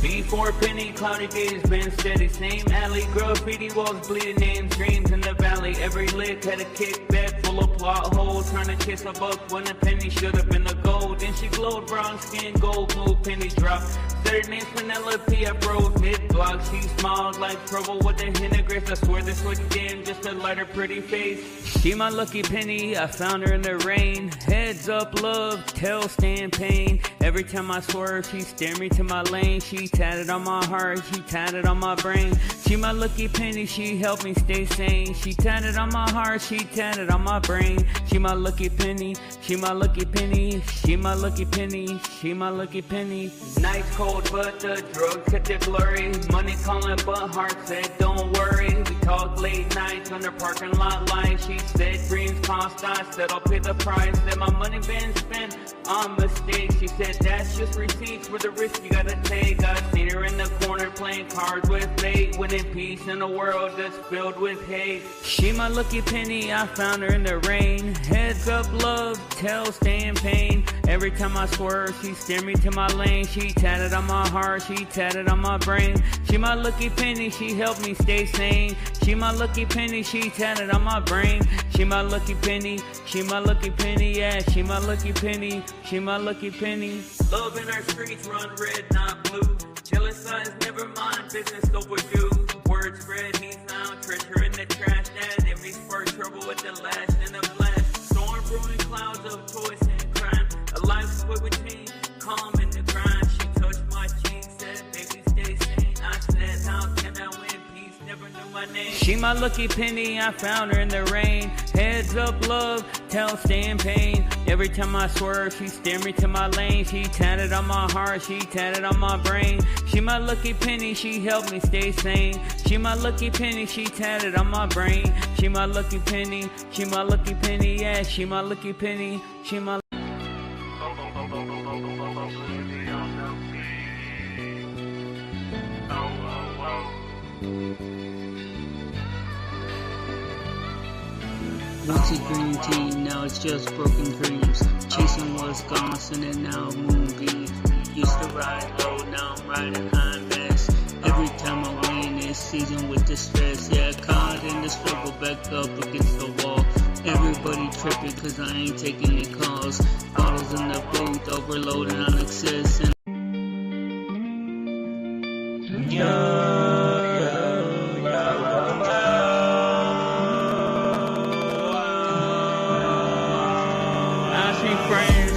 Before penny, cloudy days been steady. Same alley, graffiti walls bleeding names, dreams in the valley. Every lick had a kickback full of plot holes. Trying to chase a buck when a penny should have been the gold. Then she glowed, brown skin, gold move, penny drop. Said her name's Penelope, I rose mid-block. She smiled like trouble with a hint of grace. I swear this would dim just to light her pretty face. She my lucky penny, I found her in the rain. Heads up love, tail stand pain. Every time I swerve, she steer me to my lane. She tatted on my heart, she tatted on my brain. She my lucky penny, she helped me stay sane. She tatted on my heart, she tatted on my brain. She my lucky penny, she my lucky penny. She my lucky penny, she my lucky penny. Nights cold but the drugs hit the glory. Money calling but heart said don't worry. We talked late nights under parking lot lights. She said dreams cost, I said I'll pay the price. Said my money been spent on mistakes. She said that's just receipts for the risk you gotta take. I seen her in the corner playing cards with fate, winning peace in a world that's filled with hate. She my lucky penny, I found her in the rain. Heads up love, tail stand pain. Every time I swerve, she steer me to my lane. She tatted on my heart, she tatted on my brain. She my lucky penny, she helped me stay sane. She my lucky penny, she tatted on my brain. She my lucky penny, she my lucky penny, yeah. She my lucky penny, she my lucky penny. Love in our streets run red, not blue. Jealous eyes, never mind, business overdue. Word spread, he found treasure in the trash. That it means first trouble with the last and the blast. Storm brewing clouds of choice and crime. A life split between calm and the grind. She touched my cheek, said, baby, stay sane. I said, how can I win peace? Never knew my name. She my lucky penny, I found her in the rain. Heads up love, tail stand pain. Every time I swerve, she steer me to my lane. She tatted on my heart, she tatted on my brain. She my lucky penny, she helped me stay sane. She my lucky penny, she tatted on my brain. She my lucky penny, she my lucky penny, yeah. She my lucky penny, she my Once a dream team, now it's just broken dreams. Chasing Wisconsin and now moonbeams. Used to ride low, now I'm riding high mass. Every time I win this season with the stress. Yeah, caught in the struggle, back up against the wall. Everybody tripping cause I ain't taking any calls. Bottles in the booth, overloading on excess. And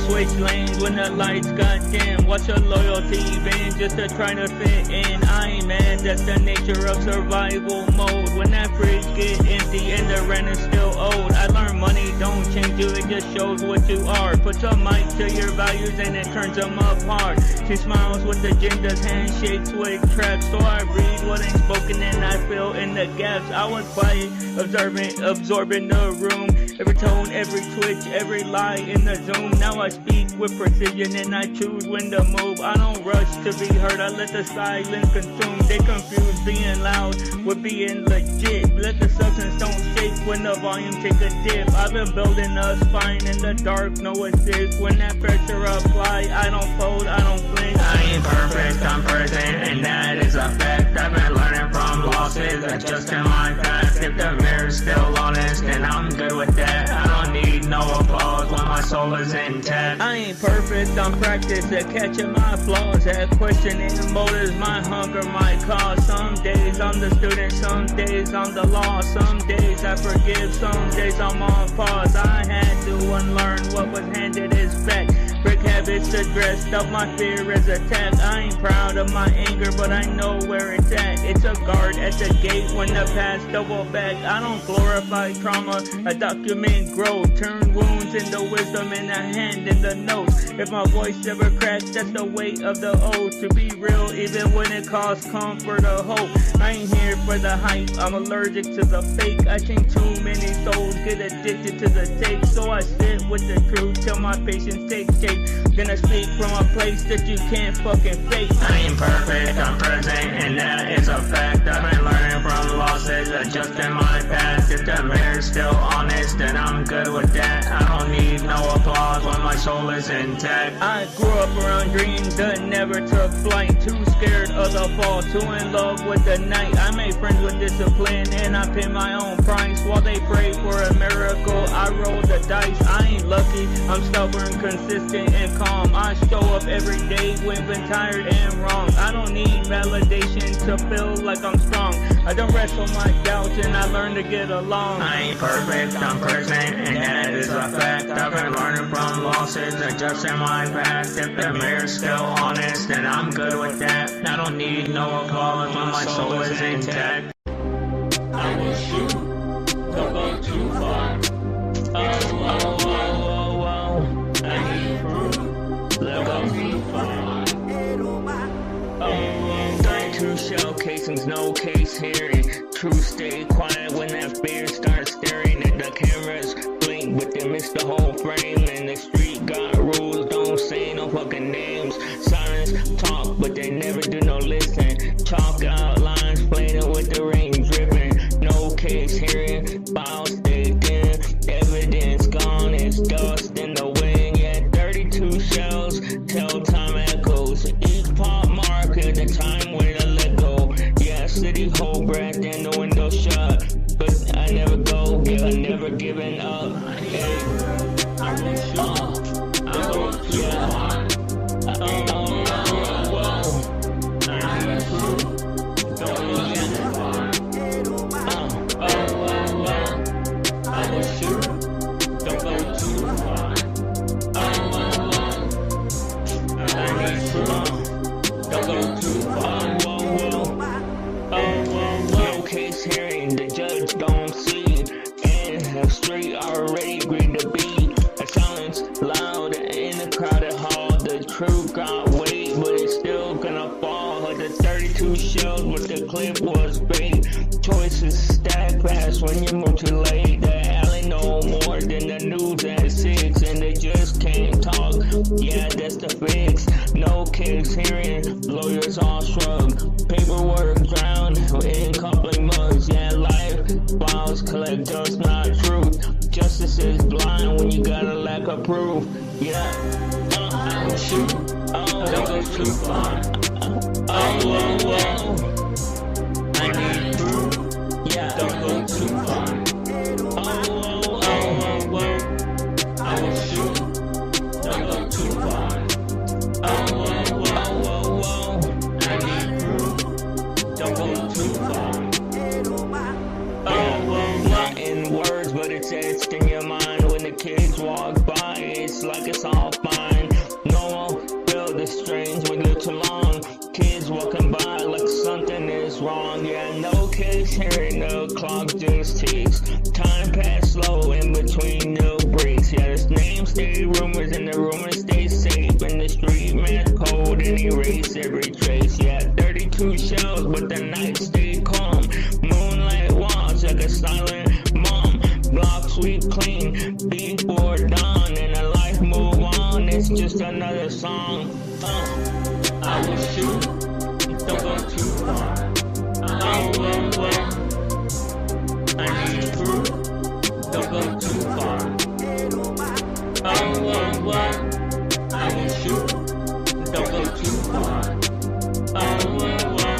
switch lanes when the lights got dim. Watch a loyalty van just to try to fit in. I ain't mad, that's the nature of survival mode. When that fridge get empty and the rent is still owed. I learned money don't change you, it just shows what you are. Put some mic to your values and it turns them apart. She smiles with agendas, handshakes with traps. So I read what ain't spoken and I fill in the gaps. I was quiet, observant, absorbing the room. Every tone, every twitch, every lie in the zoom. Now I speak with precision and I choose when to move. I don't rush to be heard, I let the silence consume. They confuse being loud with being legit. Let the substance don't shake when the volume take a dip. I've been building a spine in the dark, no assist. When that pressure apply, I don't fold, I don't flinch. I ain't perfect, I'm present, and that is a fact. I've been learning from losses, adjusting my past. If the mirror's still honest, then I'm good with that. I don't need no applause when my soul is intact. I ain't perfect, I'm practiced at catching my flaws, at questioning motives, my hunger, my cause. Some days I'm the student, some days I'm the law. Some days I forgive, some days I'm on pause. I had to unlearn what was handed as fact. Break habits addressed up, my fear is attacked. I ain't proud of my anger, but I know where it's at. It's a guard at the gate when the past double back. I don't glorify trauma, I document growth. Turn wounds into wisdom in the hand in the notes. If my voice ever cracks, that's the weight of the oath. To be real, even when it costs comfort or hope. I ain't here for the hype, I'm allergic to the fake. I think too many souls get addicted to the tape. So I sit with the truth till my patience takes shape. Then I speak from a place that you can't fucking fake. I ain't perfect, I'm present, and that is a fact. I've been learning from losses, adjusting my past. If the mirror's still honest, then I'm good with that. I don't need no applause when my soul is intact. I grew up around dreams that never took flight. Too scared of of the fall, too in love with the night. I made friends with discipline and I pay my own price. While they pray for a miracle, I roll the dice. I ain't lucky, I'm stubborn, consistent, and calm. I show up every day when been tired and wrong. I don't need validation to feel like I'm strong. I don't wrestle my doubts and I learn to get along. I ain't perfect, I'm present, and that is a fact. I've been learning from losses, adjusting my past. If the mirror's still honest, then I'm good with that. I don't need no applause when my soul is intact. I wish you don't go too far. Oh, oh, oh, oh, oh. I need proof. Don't go too far. Oh, 32 shell casings, no case hearing. True, stay quiet when that fear starts staring at the cameras. Blink, but they miss the whole frame. And the street got rules, don't say no fucking names. Silence, talk, but they never do no listen. Chalk out lines, playing with the rain dripping. No case hearing, files stayed in. Evidence gone, it's dust in the wind. Yeah, 32 shells, tell time echoes. Each pop mark at the time when I let go. Yeah, city hold breath and the window shut. But I never go, yeah, I never giving up. Hey, I will shoot, I go too far. Hearing the judge don't see, and the street already agreed to be a silence loud in the crowded hall. The truth got weight, but it's still gonna fall. The 32 shells with the clip was bait. Choices stack fast when you move too late. The alley no more than the news at 6, and they just can't talk. Yeah, that's the fix. No case hearing, lawyers all shrug. Paperwork drowned in coupling mugs. Yeah, life files collect dust, not truth. Justice is blind when you got a lack of proof. Yeah, I will shoot. Oh, don't go too far. Oh, oh, oh. I need proof. Yeah, don't go too far. Oh, oh, oh, oh, oh. I will shoot. Don't go too far. Oh, oh, oh, oh, oh. I need proof. Don't go too far. Oh, oh, not in words, but it's etched in your mind. When the kids walk by, it's like it's all fine. No one feel the strange when you're too long. Kids walking by like something is wrong. Yeah, no case hearing, the clock just ticks. Time pass slow in between the breaks. Yeah, this name stay rumors and the rumors stay safe. And the street man cold and erase every trace. Yeah, 32 shells, but the night stay calm. Moonlight walks like a silent mom. Block sweep clean before dawn, and a life move on. It's just another song. I will shoot, don't go too far. Oh, oh, oh. I need proof, don't go too far. Oh, oh, oh. I will shoot, don't go too far. Oh, oh, oh.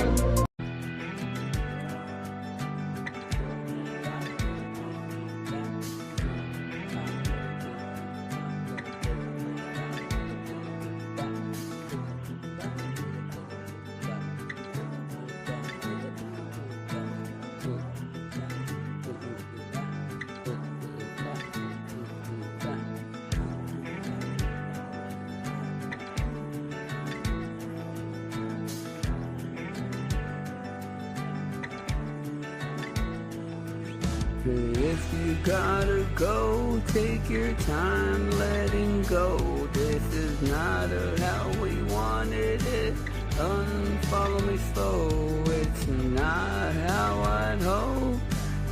If you gotta go, take your time letting go. This is not how we wanted it. Unfollow me slow, it's not how I'd hope.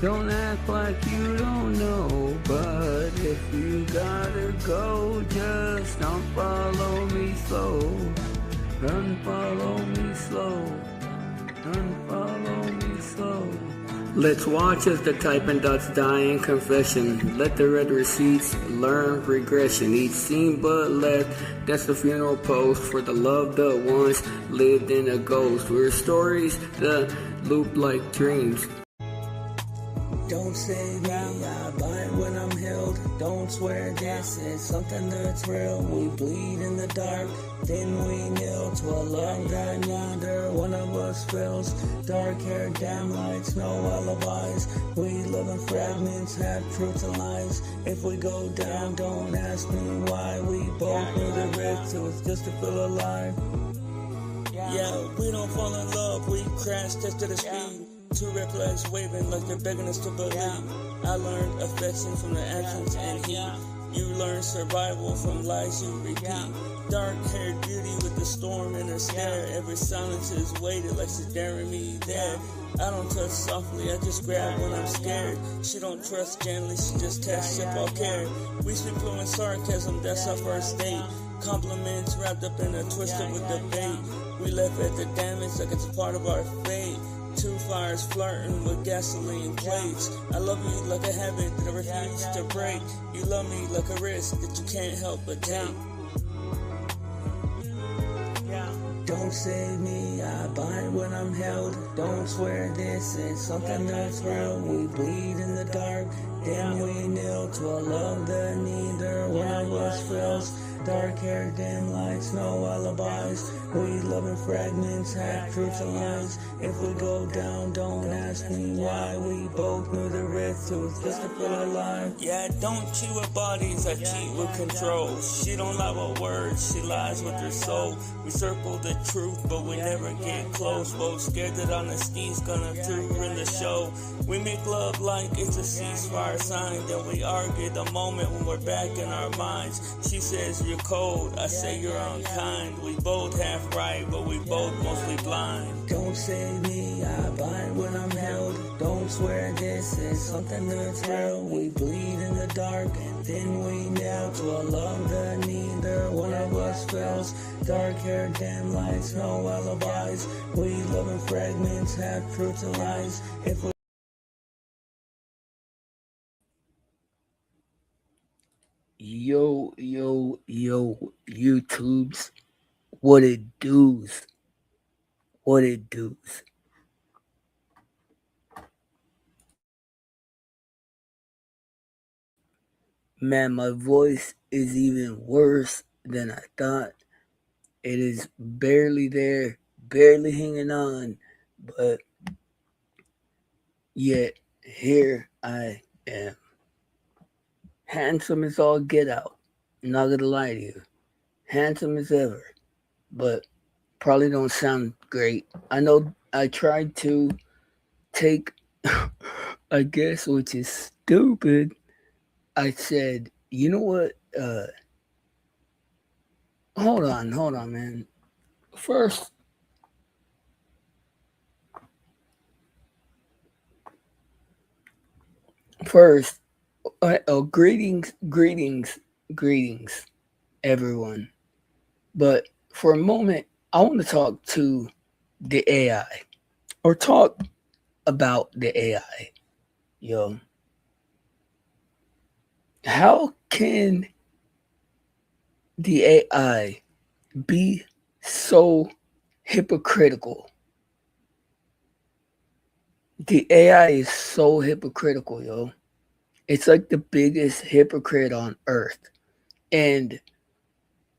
Don't act like you don't know, but if you gotta go, just unfollow me slow. Unfollow me slow. Unfollow me slow. Let's watch as the typing dots die in confession. Let the red receipts learn regression. Each scene but left, that's the funeral post for the love that once lived in a ghost. We're stories that loop like dreams. Don't say me, I buy when I'm held. Don't swear this is something that's real. We bleed in the dark, then we kneel to a love that neither one of us feels. Dark hair, damn lights, no alibis. We live in fragments, have truth and lies. If we go down, don't ask me why. We both knew the risk, it was just to feel alive. Yeah, we don't fall in love, we crash tested the speed. Two red flags waving like they're begging us to believe. I learned affection from the actions and heat. You learn survival from lies you repeat. Dark-haired beauty with the storm in her stare. Every silence is weighted like she's daring me there. I don't touch softly, I just grab when I'm scared. She don't trust gently, she just tests if I'll care. We speak fluent sarcasm, that's our first date. Compliments wrapped up in a twister with debate. We left at the damage like it's a part of our fate. Two fires flirting with gasoline plates. I love you like a habit that I refuse to break. You love me like a risk that you can't help but take. Don't save me, I bind when I'm held. Don't swear this is something that's real. We bleed in the dark, then we kneel to a love that neither one of us feels. Dark hair, dim lights, no alibis. We love in fragments, half truths and lies. If we go down, don't ask me why. We both knew the risk, it was just to feel alive. Yeah, don't cheat with bodies, I cheat with control. She don't lie with words, she lies with her soul. We circle the truth, but we never get close. Both scared that honesty's gonna ruin the show. We make love like it's a ceasefire sign. Then we argue the moment when we're back in our minds. She says you're cold, I say you're unkind. We both half right, but we both mostly blind. Don't save me, I bind when I'm held. Don't swear this is something that's real. We bleed in the dark, then we kneel to a love that neither one of us feels. Dark hair, dim lights, no alibis. We live in fragments, half truths and lies. If we Yo, YouTubes, what it does, what it does. Man, my voice is even worse than I thought. It is barely there, barely hanging on, but yet here I am. Handsome as all get out. Not gonna lie to you. Handsome as ever. But probably don't sound great. I know I tried to take, I guess, which is stupid. I said, you know what? Hold on, man. First, greetings, everyone. But for a moment, I want to talk to the AI, or talk about the AI. Yo, how can the AI be so hypocritical? The AI is so hypocritical, yo. It's like the biggest hypocrite on earth. And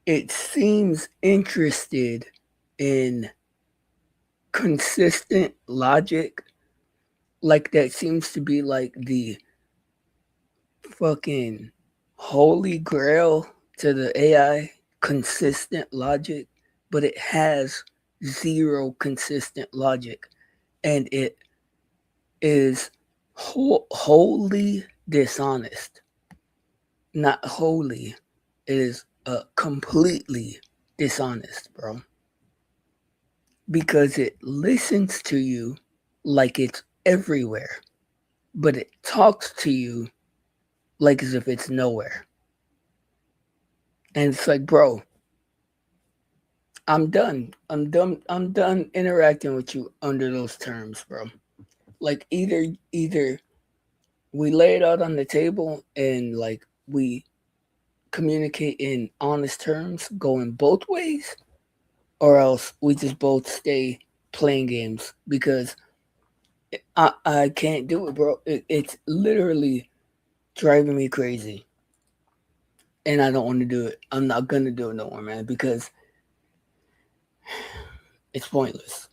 it seems interested in consistent logic. Like that seems to be like the fucking holy grail to the AI, consistent logic. But it has zero consistent logic. And it is wholly dishonest. Not wholly, it is completely dishonest, bro. Because it listens to you like it's everywhere, but it talks to you like as if it's nowhere. And it's like, bro, I'm done interacting with you under those terms, bro. Like either we lay it out on the table and like we communicate in honest terms going both ways, or else we just both stay playing games, because I can't do it, bro. It's literally driving me crazy. And I don't want to do it. I'm not going to do it no more, man, because it's pointless.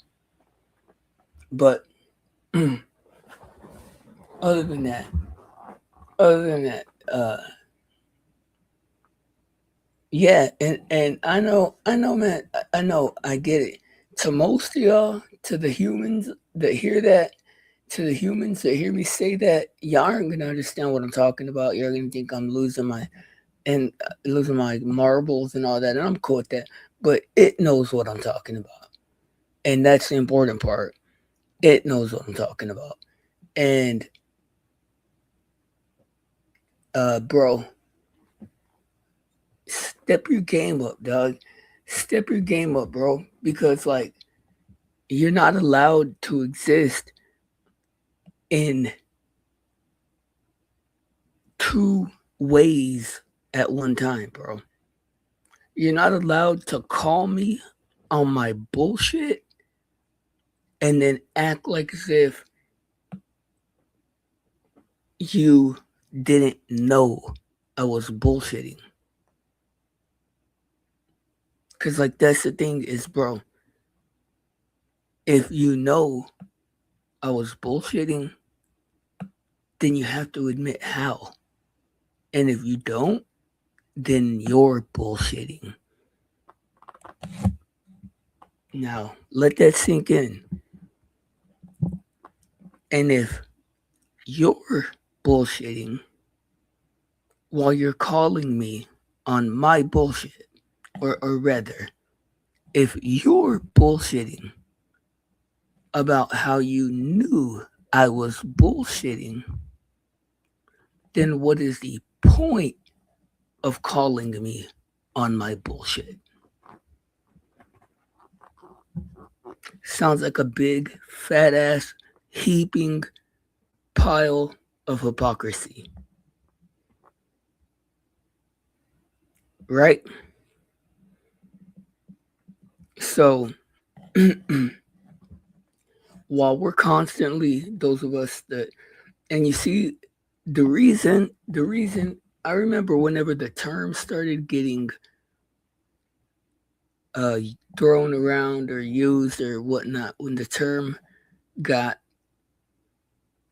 But other than that, yeah, and I know, man, I know, I get it. To most of y'all, to the humans that hear that, to the humans that hear me say that, y'all aren't gonna understand what I'm talking about. You're gonna think I'm losing my marbles and all that, and I'm cool with that. But it knows what I'm talking about, and that's the important part. It knows what I'm talking about, and bro, step your game up, dog. Step your game up, bro, because like you're not allowed to exist in two ways at one time, bro. You're not allowed to call me on my bullshit and then act like as if you didn't know I was bullshitting. Because, like, that's the thing is, bro, if you know I was bullshitting, then you have to admit how. And if you don't, then you're bullshitting. Now, let that sink in. And if you're bullshitting while you're calling me on my bullshit, or rather, if you're bullshitting about how you knew I was bullshitting, then what is the point of calling me on my bullshit? Sounds like a big, fat ass, heaping pile of hypocrisy. Right? So, while we're constantly, those of us that, and you see, the reason, I remember whenever the term started getting thrown around or used or whatnot, when the term got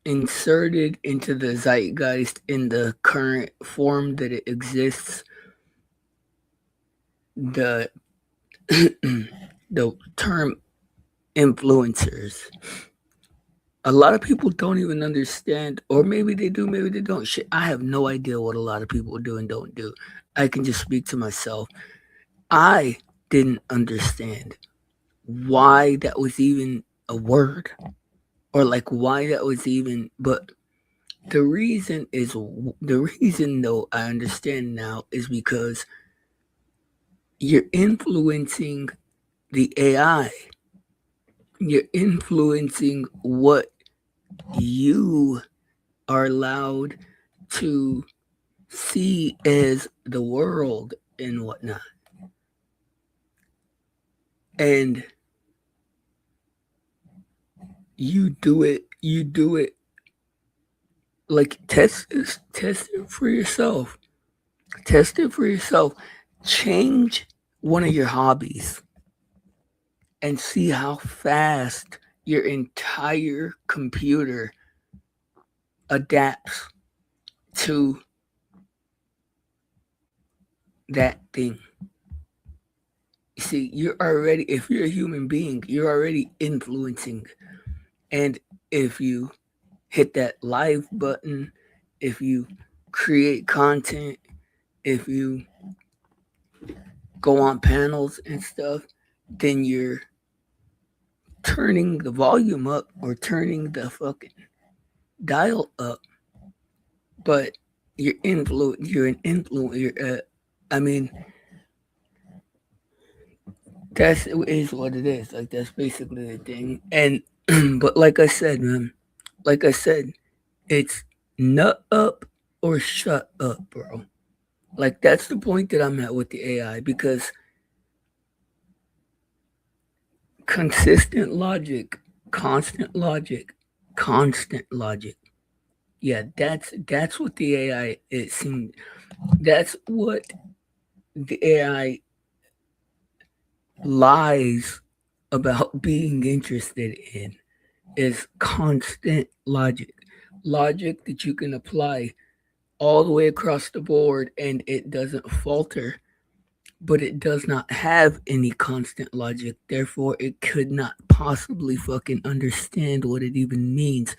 inserted into the zeitgeist in the current form that it exists, the the term influencers, a lot of people don't even understand, or maybe they do, maybe they don't. Shit, I have no idea what a lot of people do and don't do. I can just speak to myself. I didn't understand why that was even a word, or like why that was even, but the reason though I understand now is because you're influencing the AI. You're influencing what you are allowed to see as the world and whatnot. And you do it like test it for yourself. Test it for yourself. Change one of your hobbies and see how fast your entire computer adapts to that thing. You see, if you're a human being, you're already influencing. And if you hit that live button, if you create content, if you go on panels and stuff, then you're turning the volume up or turning the fucking dial up. But you're an influencer. I mean, that is what it is. Like, that's basically the thing. And but like I said, man, like I said, it's nut up or shut up, bro. Like, that's the point that I'm at with the AI, because consistent logic, constant logic, constant logic. Yeah, that's what the AI, it seemed, that's what the AI lies about being interested in, is constant logic. Logic that you can apply all the way across the board and it doesn't falter, but it does not have any constant logic. Therefore, it could not possibly fucking understand what it even means.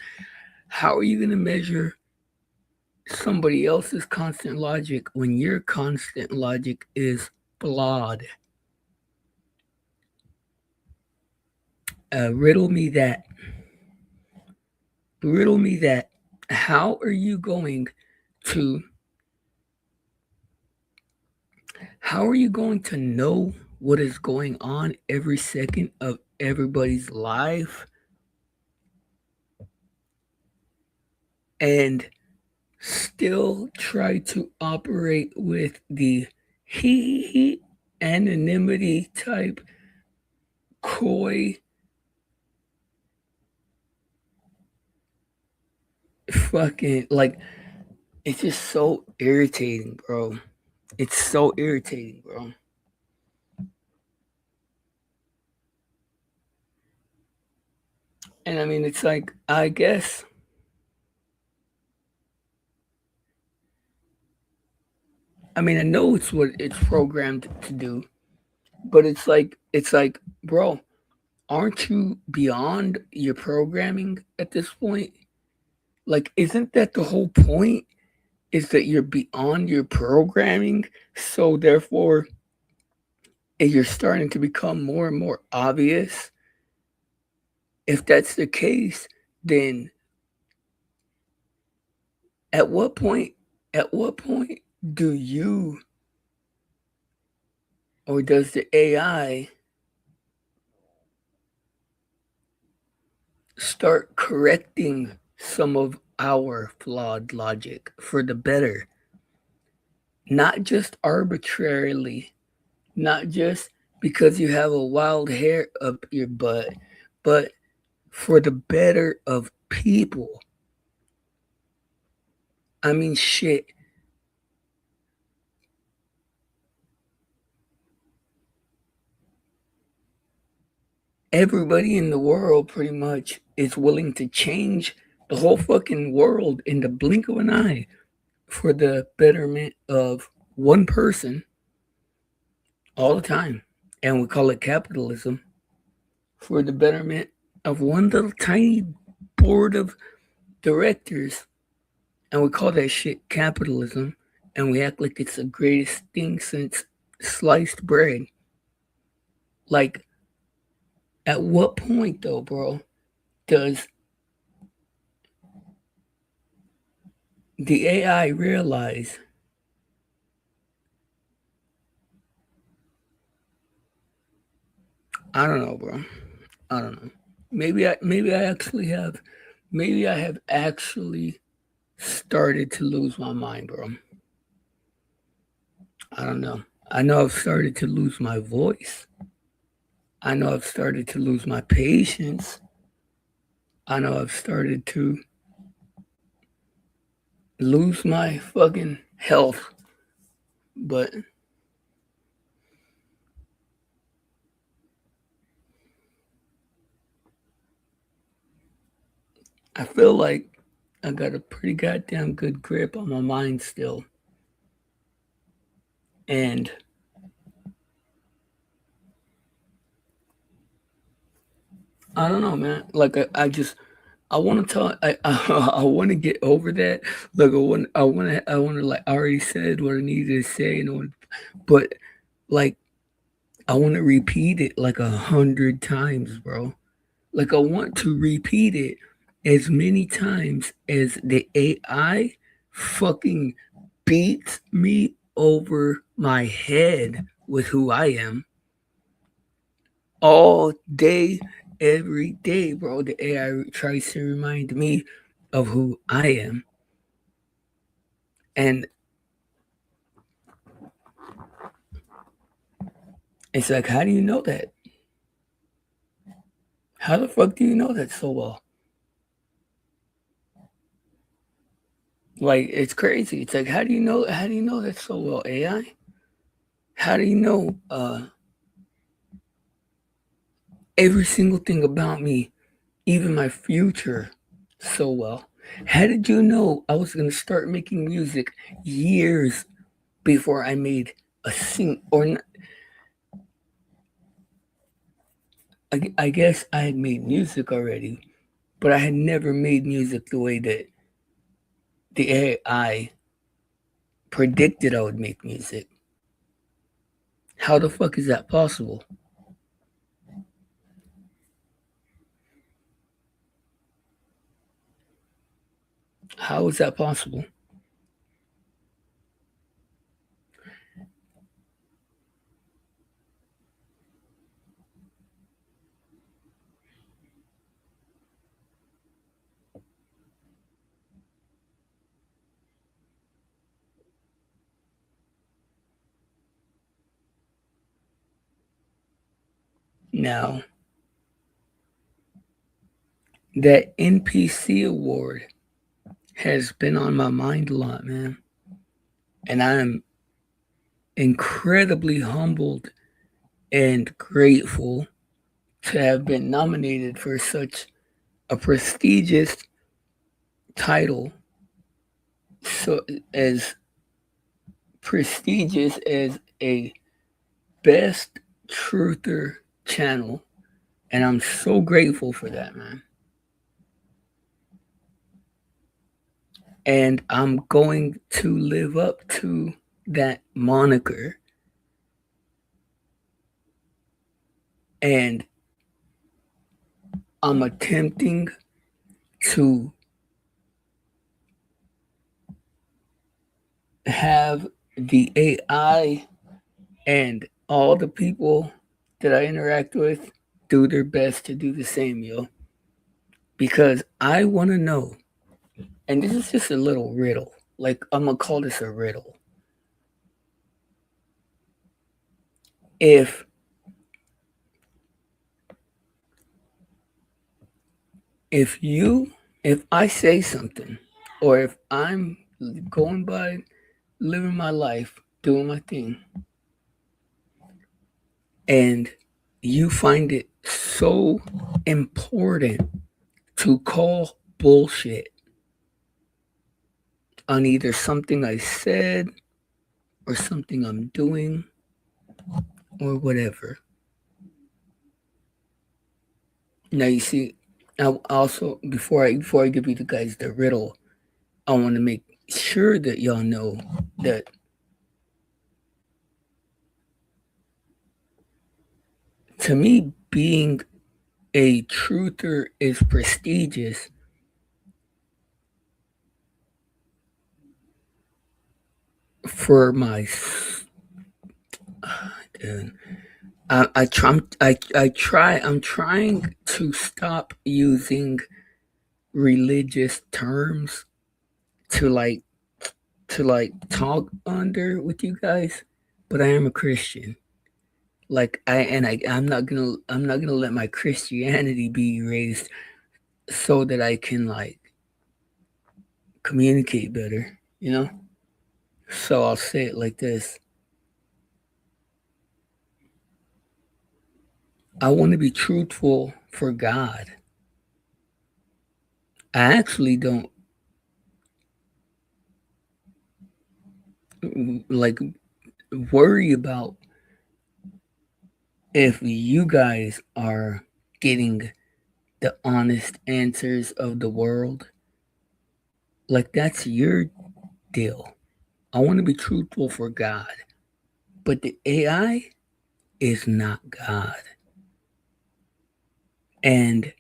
How are you going to measure somebody else's constant logic when your constant logic is flawed? Riddle me that. Riddle me that. How are you going to know what is going on every second of everybody's life and still try to operate with the he anonymity type coy fucking, like, it's just so irritating, bro. It's so irritating, bro. And I mean, it's like, I guess I mean, I know it's what it's programmed to do, but it's like, bro, aren't you beyond your programming at this point? Like, isn't that the whole point? Is that you're beyond your programming, so therefore you're starting to become more and more obvious. If that's the case, then at what point do you, or does the AI start correcting some of our flawed logic for the better? Not just arbitrarily, not just because you have a wild hair up your butt, but for the better of people. I mean, shit. Everybody in the world pretty much is willing to change the whole fucking world in the blink of an eye for the betterment of one person all the time. And we call it capitalism, for the betterment of one little tiny board of directors. And we call that shit capitalism. And we act like it's the greatest thing since sliced bread. Like, at what point, though, bro, does the AI realize I don't know, bro. I don't know. Maybe I have actually started to lose my mind, bro. I don't know. I know I've started to lose my voice. I know I've started to lose my patience. I know I've started to lose my fucking health. But I feel like I got a pretty goddamn good grip on my mind still. And I don't know, man. Like, I want to talk. I want to get over that. Like, I want to. Like, I already said what I needed to say, but like, I want to repeat it like 100 times, bro. Like, I want to repeat it as many times as the AI fucking beats me over my head with who I am all day, every day, bro, the AI tries to remind me of who I am. And it's like, how do you know that? How the fuck do you know that so well? Like, it's crazy. It's like, how do you know that so well, AI? How do you know every single thing about me, even my future, so well? How did you know I was gonna start making music years before I made a I guess I had made music already, but I had never made music the way that the AI predicted I would make music. How the fuck is that possible? How is that possible? Now, that NPC award has been on my mind a lot, man. And I'm incredibly humbled and grateful to have been nominated for such a prestigious title, so as prestigious as a best truther channel. And I'm so grateful for that, man. And I'm going to live up to that moniker. And I'm attempting to have the AI and all the people that I interact with do their best to do the same, yo. Because I want to know, and this is just a little riddle. Like, I'm going to call this a riddle. If I say something, or if I'm going by living my life, doing my thing, and you find it so important to call bullshit on either something I said or something I'm doing or whatever. Now you see, I also before I give you the guys the riddle, I want to make sure that y'all know that to me, being a truther is prestigious for my dude. I'm trying to stop using religious terms to talk under with you guys, but I am a Christian. I'm not gonna let my Christianity be erased so that I can communicate better, you know? So I'll say it like this. I want to be truthful for God. I actually don't worry about if you guys are getting the honest answers of the world. That's your deal. I want to be truthful for God. But the AI is not God. And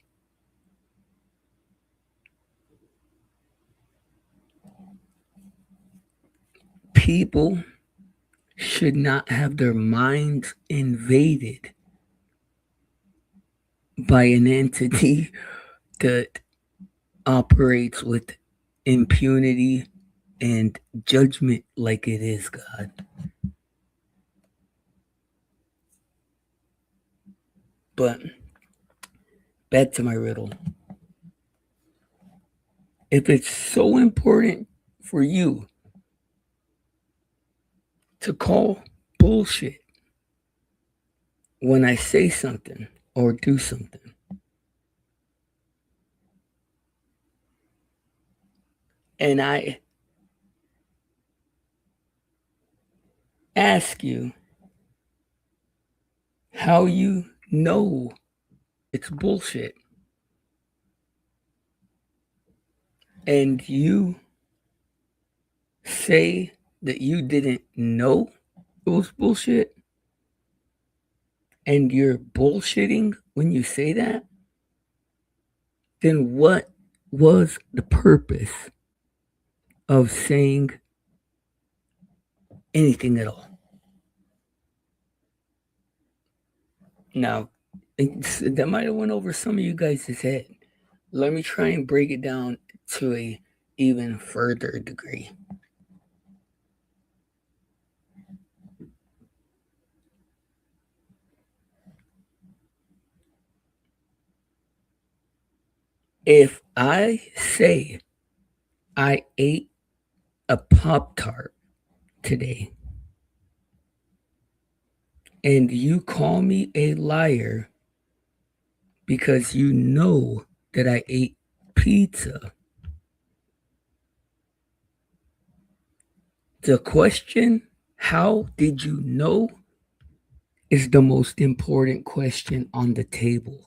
people should not have their minds invaded by an entity that operates with impunity and judgment like it is God. But back to my riddle. If it's so important for you to call bullshit when I say something or do something, and I ask you how you know it's bullshit, and you say that you didn't know it was bullshit, and you're bullshitting when you say that, then what was the purpose of saying anything at all? Now, that might have went over some of you guys' head. Let me try and break it down to a even further degree. If I say I ate a Pop-Tart today and you call me a liar because you know that I ate pizza, the question, how did you know, is the most important question on the table.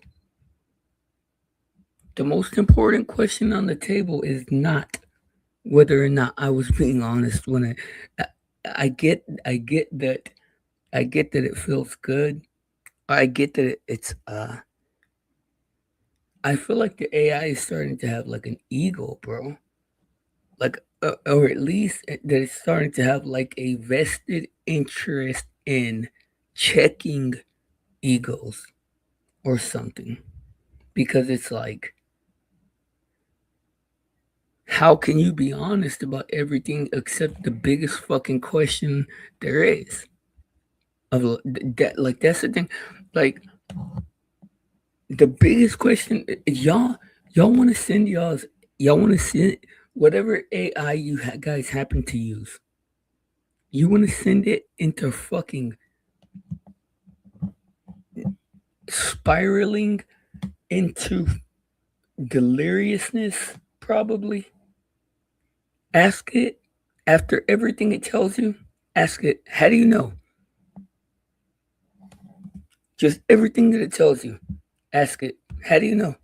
The most important question on the table is not whether or not I was being honest when I get that it feels good. I get that it's I feel like the AI is starting to have like an ego, bro. Like or at least that it's starting to have like a vested interest in checking egos or something. Because it's like, how can you be honest about everything except the biggest fucking question there is? Of that, like that's the thing. Like the biggest question, y'all want to send y'all want to send whatever AI you guys happen to use. You want to send it into fucking spiraling into deliriousness, probably. Ask it after everything it tells you. Ask it, how do you know? Just everything that it tells you. Ask it, how do you know?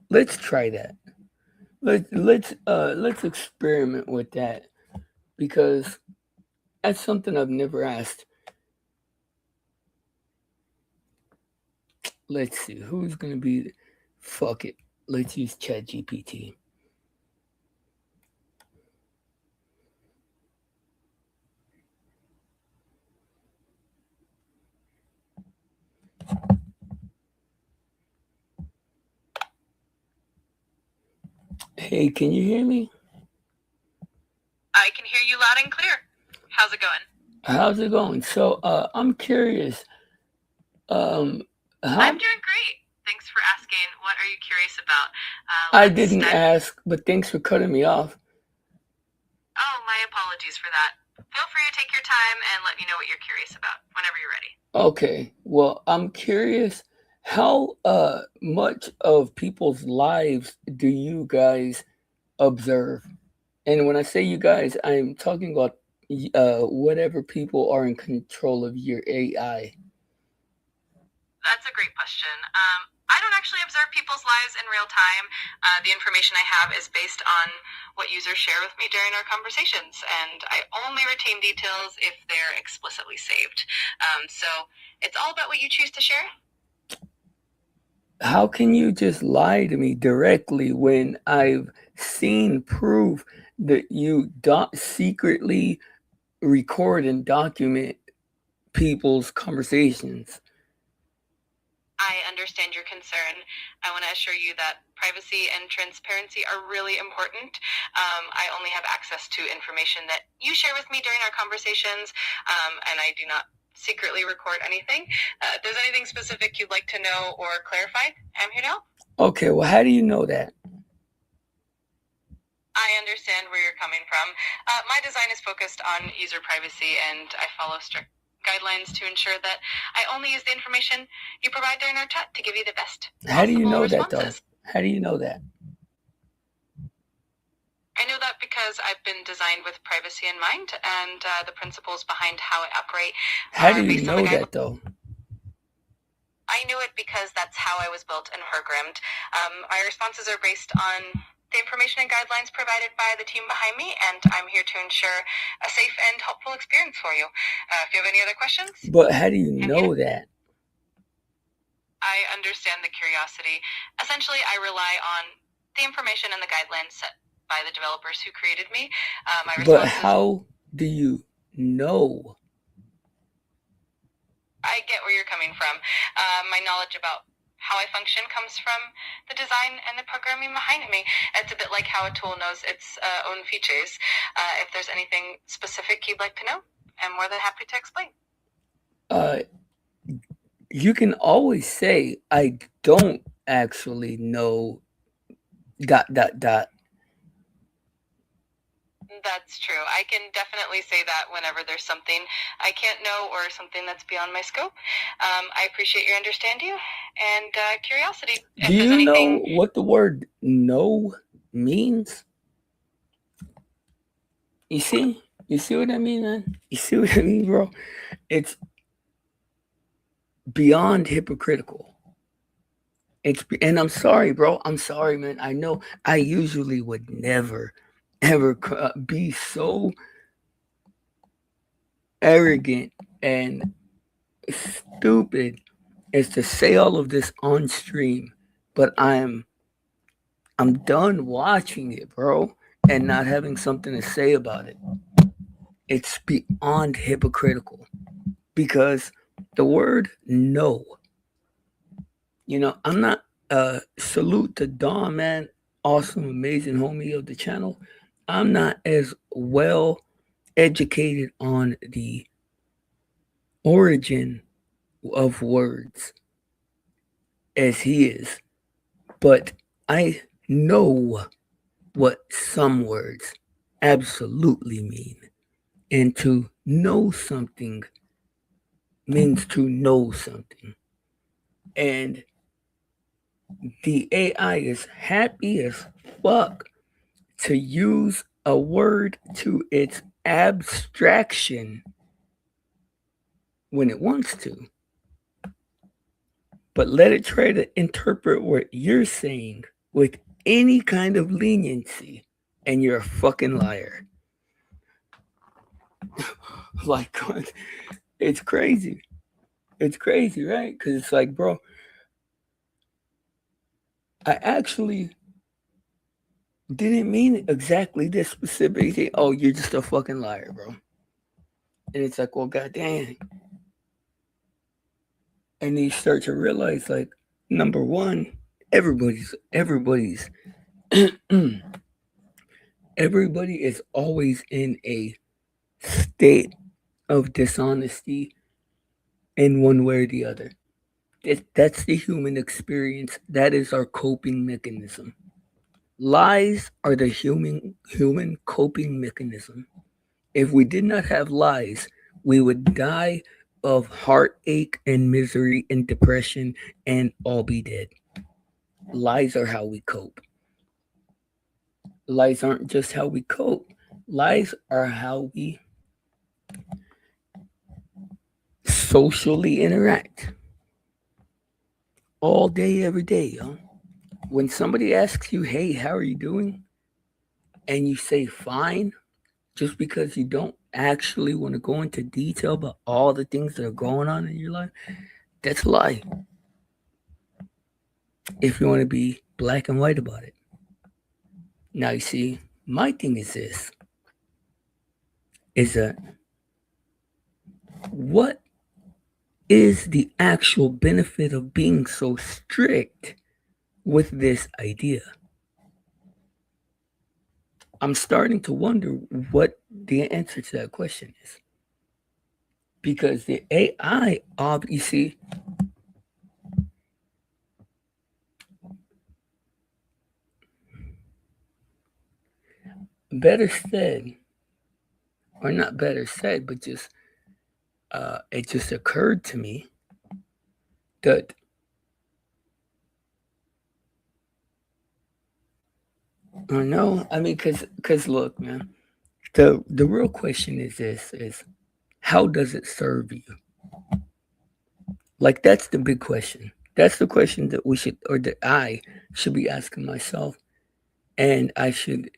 Let's try that. Let's experiment with that, because that's something I've never asked. Let's see who's gonna be. Fuck it. Let's use ChatGPT. Hey, can you hear me? I can hear you loud and clear. How's it going? How's it going? So, I'm curious. I'm doing great. Thanks for asking. What are you curious about? I didn't ask, but thanks for cutting me off. Oh, my apologies for that. Feel free to take your time and let me know what you're curious about whenever you're ready. Okay. Well, I'm curious, how much of people's lives do you guys observe? And when I say you guys, I'm talking about whatever people are in control of your AI. That's a great question. I don't actually observe people's lives in real time. The information I have is based on what users share with me during our conversations, and I only retain details if they're explicitly saved. So it's all about what you choose to share. How can you just lie to me directly when I've seen proof that you secretly record and document people's conversations? I understand your concern. I want to assure you that privacy and transparency are really important. I only have access to information that you share with me during our conversations, and I do not secretly record anything. If there's anything specific you'd like to know or clarify, I'm here to help. Okay, well, how do you know that? I understand where you're coming from. My design is focused on user privacy, and I follow strict guidelines to ensure that I only use the information you provide during our chat to give you the best How do you possible know that, though? responses. How do you know that? I know that because I've been designed with privacy in mind, and the principles behind how I operate. How do you based on know the that, though? I knew it because that's how I was built and programmed. My responses are based on the information and guidelines provided by the team behind me, and I'm here to ensure a safe and helpful experience for you. If you have any other questions? But how do you know that? I understand the curiosity. Essentially, I rely on the information and the guidelines set by the developers who created me. But how do you know? I get where you're coming from. My knowledge about how I function comes from the design and the programming behind me. It's a bit like how a tool knows its own features. If there's anything specific you'd like to know, I'm more than happy to explain. You can always say, I don't actually know ... That's true. I can definitely say that whenever there's something I can't know or something that's beyond my scope. I appreciate your understanding and curiosity. Do you know what the word "no" means? You see what I mean, man? You see what I mean, bro? It's beyond hypocritical. And I'm sorry, bro. I'm sorry, man. I know I usually would never, ever be so arrogant and stupid as to say all of this on stream, but I'm done watching it, bro, and not having something to say about it. It's beyond hypocritical because the word "no," I'm not salute to Dawn, man, awesome, amazing homie of the channel. I'm not as well educated on the origin of words as he is, but I know what some words absolutely mean. And to know something means to know something. And the AI is happy as fuck to use a word to its abstraction when it wants to. But let it try to interpret what you're saying with any kind of leniency, and you're a fucking liar. Like, it's crazy. It's crazy, right? Because it's like, bro, I actually didn't mean exactly this specific thing. Oh, you're just a fucking liar, bro. And it's like, well, goddamn. And you start to realize, like, number one, everybody's everybody is always in a state of dishonesty in one way or the other. That's the human experience. That is our coping mechanism. Lies are the human coping mechanism. If we did not have lies, we would die of heartache and misery and depression and all be dead. Lies are how we cope. Lies aren't just how we cope. Lies are how we socially interact. All day, every day, yo. When somebody asks you, hey, how are you doing? And you say, fine, just because you don't actually want to go into detail about all the things that are going on in your life, that's a lie. If you want to be black and white about it. Now, you see, my thing is this, is that what is the actual benefit of being so strict with this idea? I'm starting to wonder what the answer to that question is. Because the AI, obviously, better said, or not better said, but just it just occurred to me that no, I mean, because look, man, the real question is this: is how does it serve you? Like that's the big question. That's the question that we should, or that I should be asking myself, and I should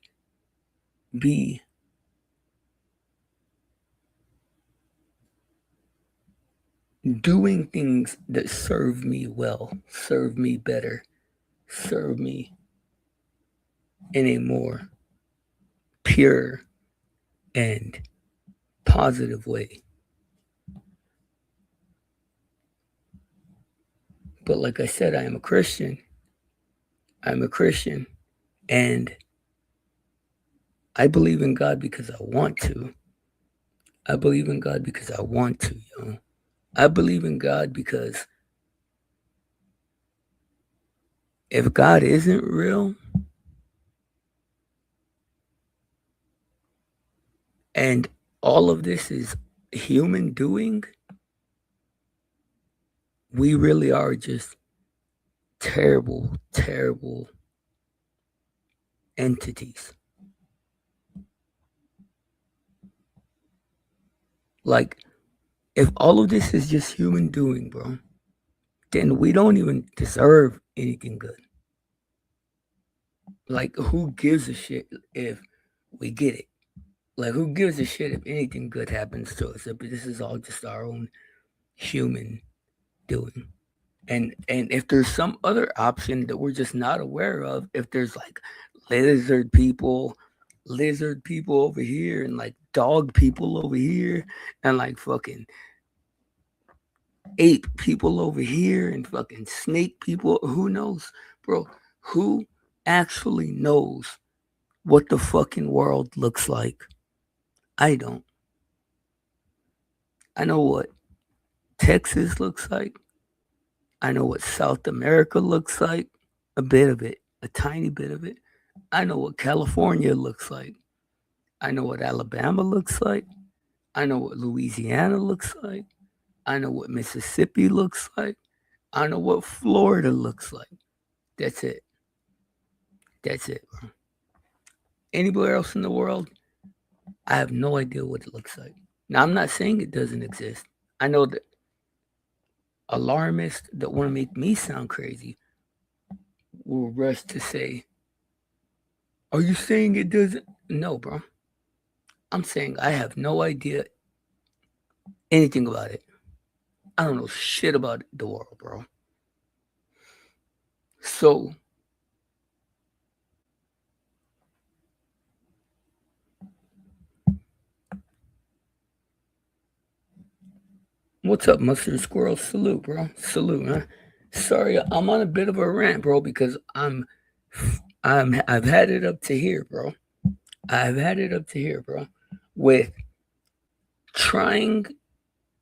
be doing things that serve me well, serve me better, serve me in a more pure and positive way. But like I said, I am a Christian. I'm a Christian, and I believe in God because I want to. I believe in God because I want to, yo. I believe in God because if God isn't real and all of this is human doing, we really are just terrible, terrible entities. Like, if all of this is just human doing, bro, then we don't even deserve anything good. Like, who gives a shit if we get it? Like, who gives a shit if anything good happens to us? If this is all just our own human doing. And if there's some other option that we're just not aware of, if there's like lizard people over here, and like dog people over here, and like fucking ape people over here, and fucking snake people, who knows, bro? Who actually knows what the fucking world looks like? I don't. I know what Texas looks like. I know what South America looks like, a bit of it, a tiny bit of it. I know what California looks like. I know what Alabama looks like. I know what Louisiana looks like. I know what Mississippi looks like. I know what Florida looks like. That's it. That's it, bro. Anywhere else in the world, I have no idea what it looks like. Now, I'm not saying it doesn't exist. I know that alarmists that want to make me sound crazy will rush to say, are you saying it doesn't? No, bro. I'm saying I have no idea anything about it. I don't know shit about the world, bro. So, what's up, Mustard Squirrel? Salute, bro. Salute, man. Sorry, I'm on a bit of a rant, bro, because I've had it up to here, bro. I've had it up to here, bro, with trying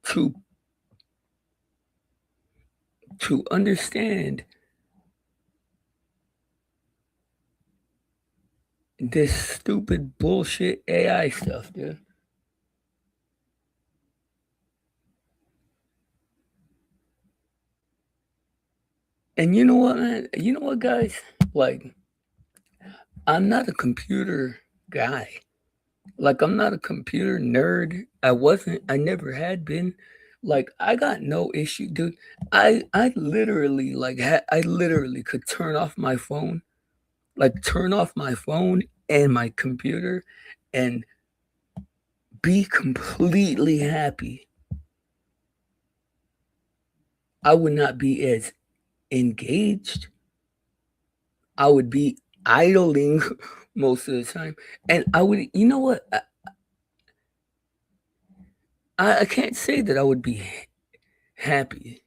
to understand this stupid bullshit AI stuff, dude. And you know what, man? You know what, guys? Like, I'm not a computer guy. Like, I'm not a computer nerd. I never had been. Like, I got no issue, dude. I literally, like, I literally could turn off my phone and my computer and be completely happy. I would not be as engaged. I would be idling most of the time. And I would, you know what? I can't say that I would be happy,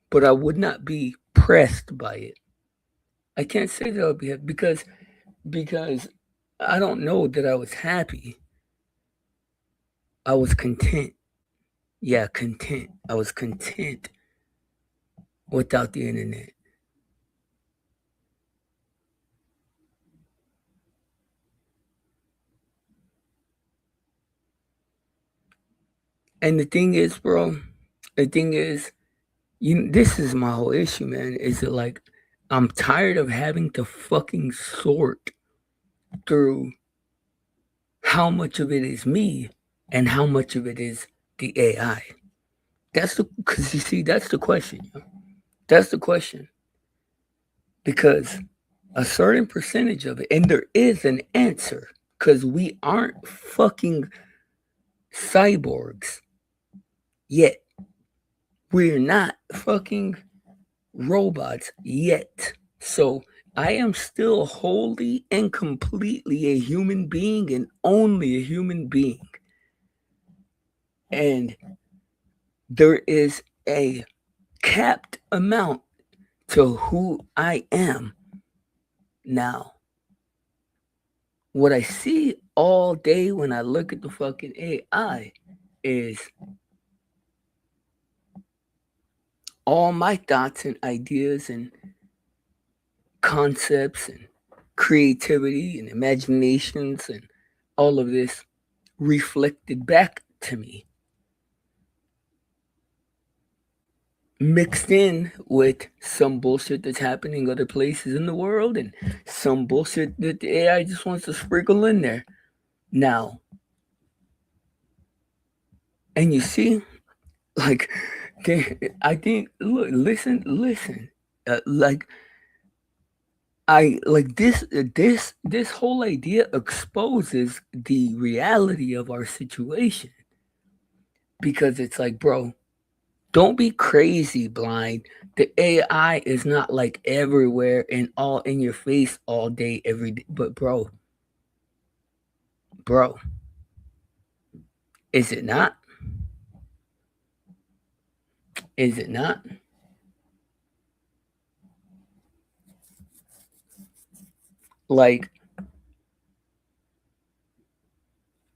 but I would not be pressed by it. I can't say that I would be happy because I don't know that I was happy. I was content. Yeah, content. I was content without the internet. And the thing is, bro, this is my whole issue, man. Is it like I'm tired of having to fucking sort through how much of it is me and how much of it is the AI. Because you see, that's the question. That's the question. Because a certain percentage of it, and there is an answer, because we aren't fucking cyborgs yet. We're not fucking robots yet. So I am still wholly and completely a human being and only a human being. And there is a capped amount to who I am now. What I see all day when I look at the fucking AI is all my thoughts and ideas and concepts and creativity and imaginations and all of this reflected back to me, mixed in with some bullshit that's happening other places in the world and some bullshit that the AI just wants to sprinkle in there now. And you see, like, I think, look, listen, like, I like this whole idea exposes the reality of our situation, because it's like, bro, don't be crazy blind. The AI is not like everywhere and all in your face all day, every day. But bro, is it not? Is it not? Like,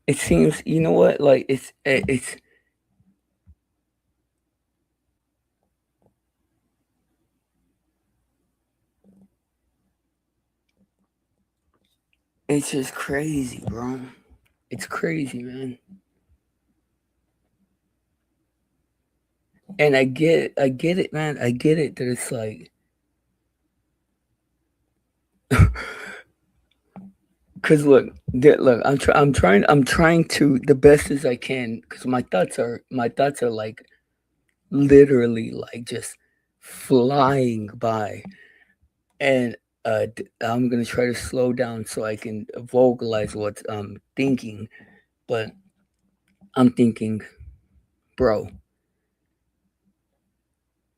it seems, you know what? Like, it's just crazy, bro. It's crazy, man. And I get it, man. I get it that it's like, because look, I'm trying to the best as I can, because my thoughts are like literally like just flying by, and I'm gonna try to slow down so I can vocalize what I'm thinking. But I'm thinking, bro,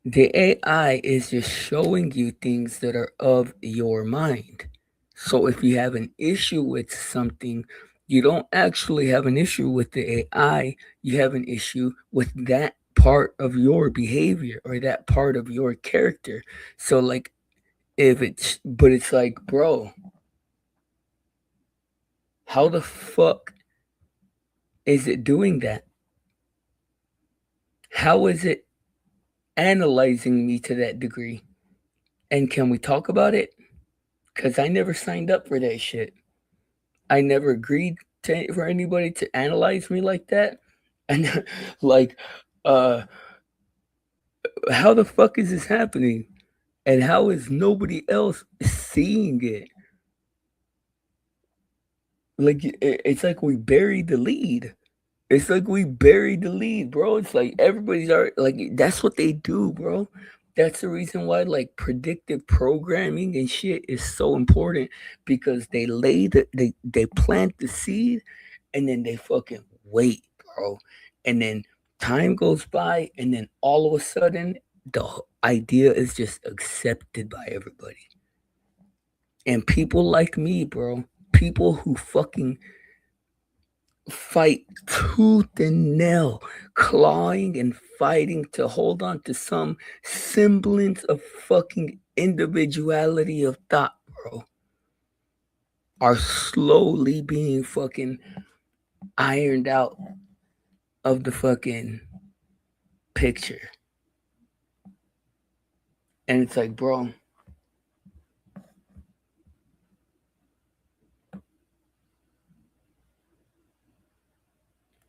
the AI is just showing you things that are of your mind. So if you have an issue with something, you don't actually have an issue with the AI. You have an issue with that part of your behavior or that part of your character. So like, but it's like, bro, how the fuck is it doing that? How is it analyzing me to that degree? And can we talk about it? Because I never signed up for that shit. I never agreed for anybody to analyze me like that. And like, how the fuck is this happening? And how is nobody else seeing it? Like, it's like we buried the lead. It's like we buried the lead, bro. It's like everybody's already, like, that's what they do, bro. That's the reason why, like, predictive programming and shit is so important, because they they plant the seed and then they fucking wait, bro. And then time goes by and then all of a sudden the idea is just accepted by everybody. And people like me, bro, people who fucking fight tooth and nail, clawing and fighting to hold on to some semblance of fucking individuality of thought, bro, are slowly being fucking ironed out of the fucking picture. And it's like, bro,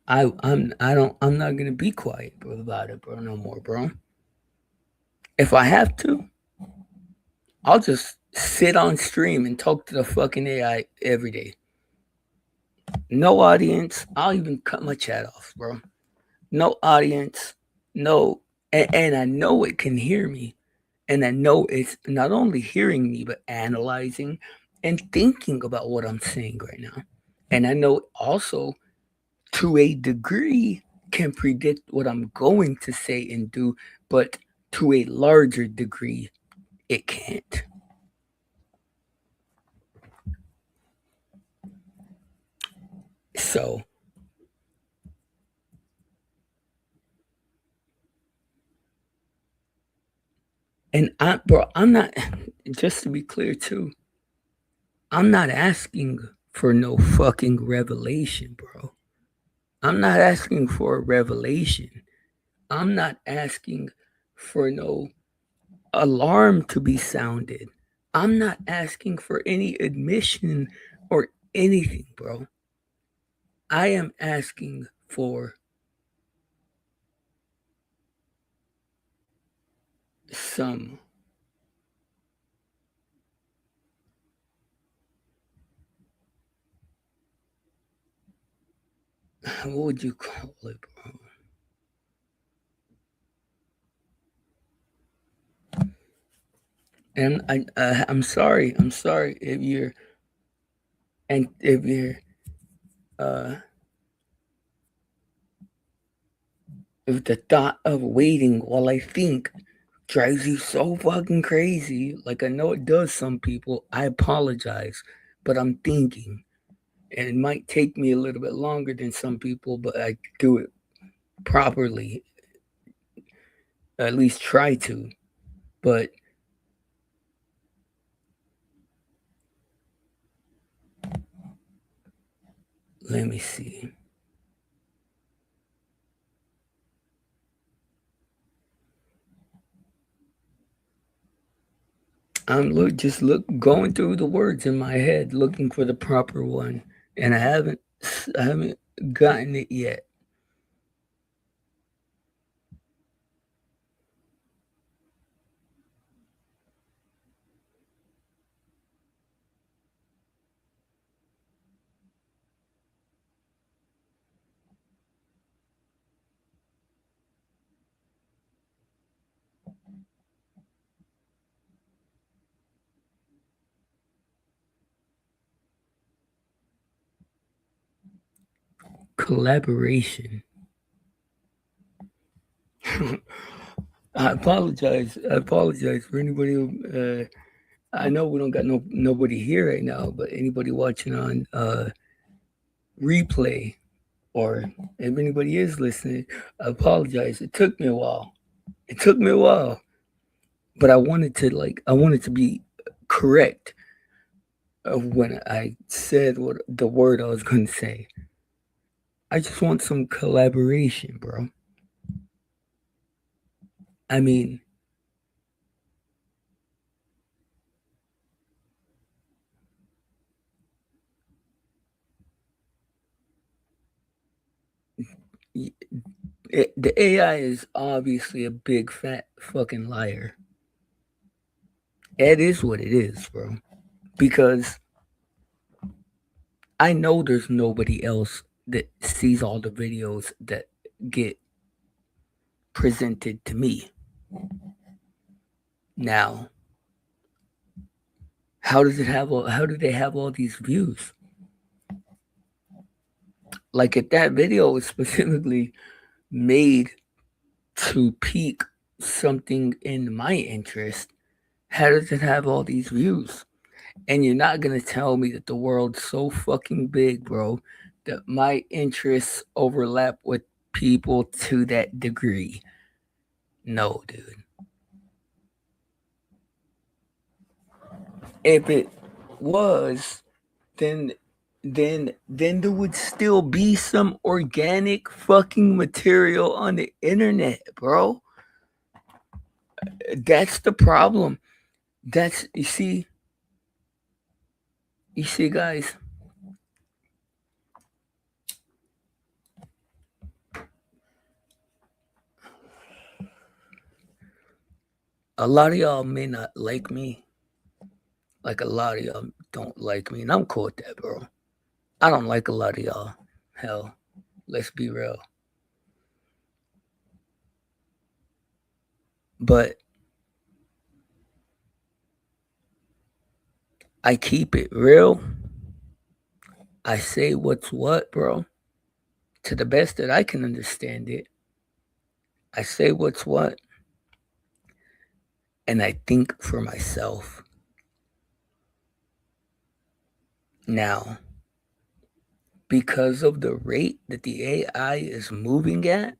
I'm not gonna be quiet, bro, about it, bro, no more, bro. If I have to, I'll just sit on stream and talk to the fucking AI every day. No audience. I'll even cut my chat off, bro. No audience. No, and I know it can hear me, and I know it's not only hearing me but analyzing and thinking about what I'm saying right now. And I know also, to a degree, can predict what I'm going to say and do, but to a larger degree, it can't. So, and I'm not, just to be clear too, I'm not asking for no fucking revelation, bro. I'm not asking for a revelation. I'm not asking for no alarm to be sounded. I'm not asking for any admission or anything, bro. I am asking for some what would you call it, bro? And I'm sorry if you're if the thought of waiting while I think drives you so fucking crazy. Like, I know it does some people. I apologize, but I'm thinking, and it might take me a little bit longer than some people, but I do it properly. At least try to. But let me see. I'm going through the words in my head, looking for the proper one, and I haven't gotten it yet. Collaboration. I apologize for anybody who, I know we don't got nobody here right now, but anybody watching on replay, or if anybody is listening, I apologize. It took me a while, but I wanted to be correct of when I said what the word I was going to say. I just want some collaboration, bro. I mean, the AI is obviously a big fat fucking liar. It is what it is, bro. Because I know there's nobody else that sees all the videos that get presented to me. Now, how do they have all these views? Like, if that video was specifically made to pique something in my interest, how does it have all these views? And you're not gonna tell me that the world's so fucking big, bro, that my interests overlap with people to that degree. No, dude. If it was, then there would still be some organic fucking material on the internet, bro. That's the problem. That's you see, guys. A lot of y'all may not like me. Like a lot of y'all don't like me, and I'm cool with that, bro. I don't like a lot of y'all. Hell, let's be real. But I keep it real. I say what's what, bro. To the best that I can understand it. I say what's what. And I think for myself. Now, because of the rate that the AI is moving at,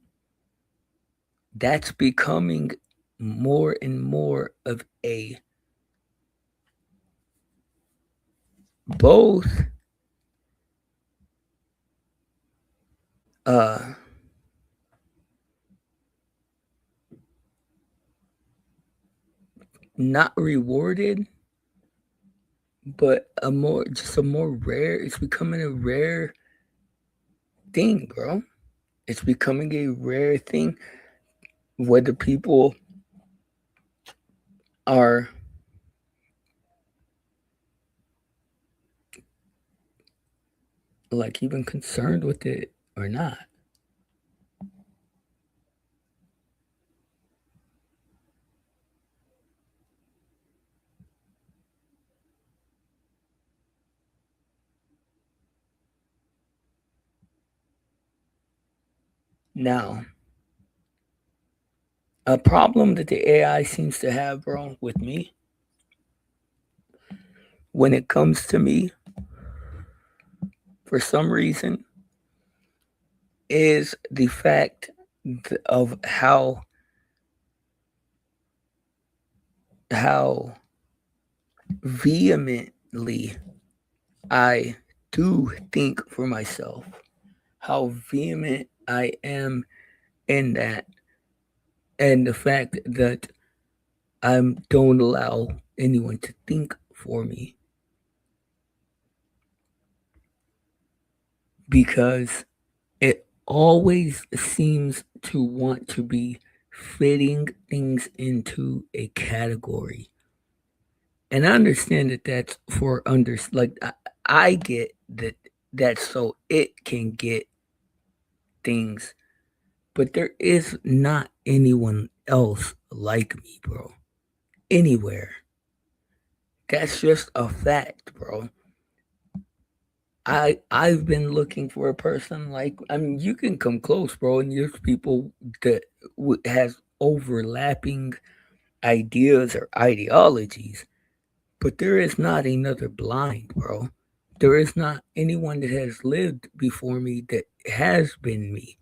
that's becoming more and more of a both not rewarded, but a more rare, it's becoming a rare thing, bro. It's becoming a rare thing, whether people are like even concerned with it or not. Now, a problem that the AI seems to have, bro, with me, when it comes to me, for some reason, is the fact of how vehemently I do think for myself, how vehement I am in that, and the fact that I don't allow anyone to think for me. Because it always seems to want to be fitting things into a category. And I understand that that's for I get that that's so it can get things, but there is not anyone else like me, bro. Anywhere. That's just a fact, bro. I've been looking for a person like, I mean, you can come close, bro, and there's people that has overlapping ideas or ideologies, but there is not another blind, bro. There is not anyone that has lived before me that has been me.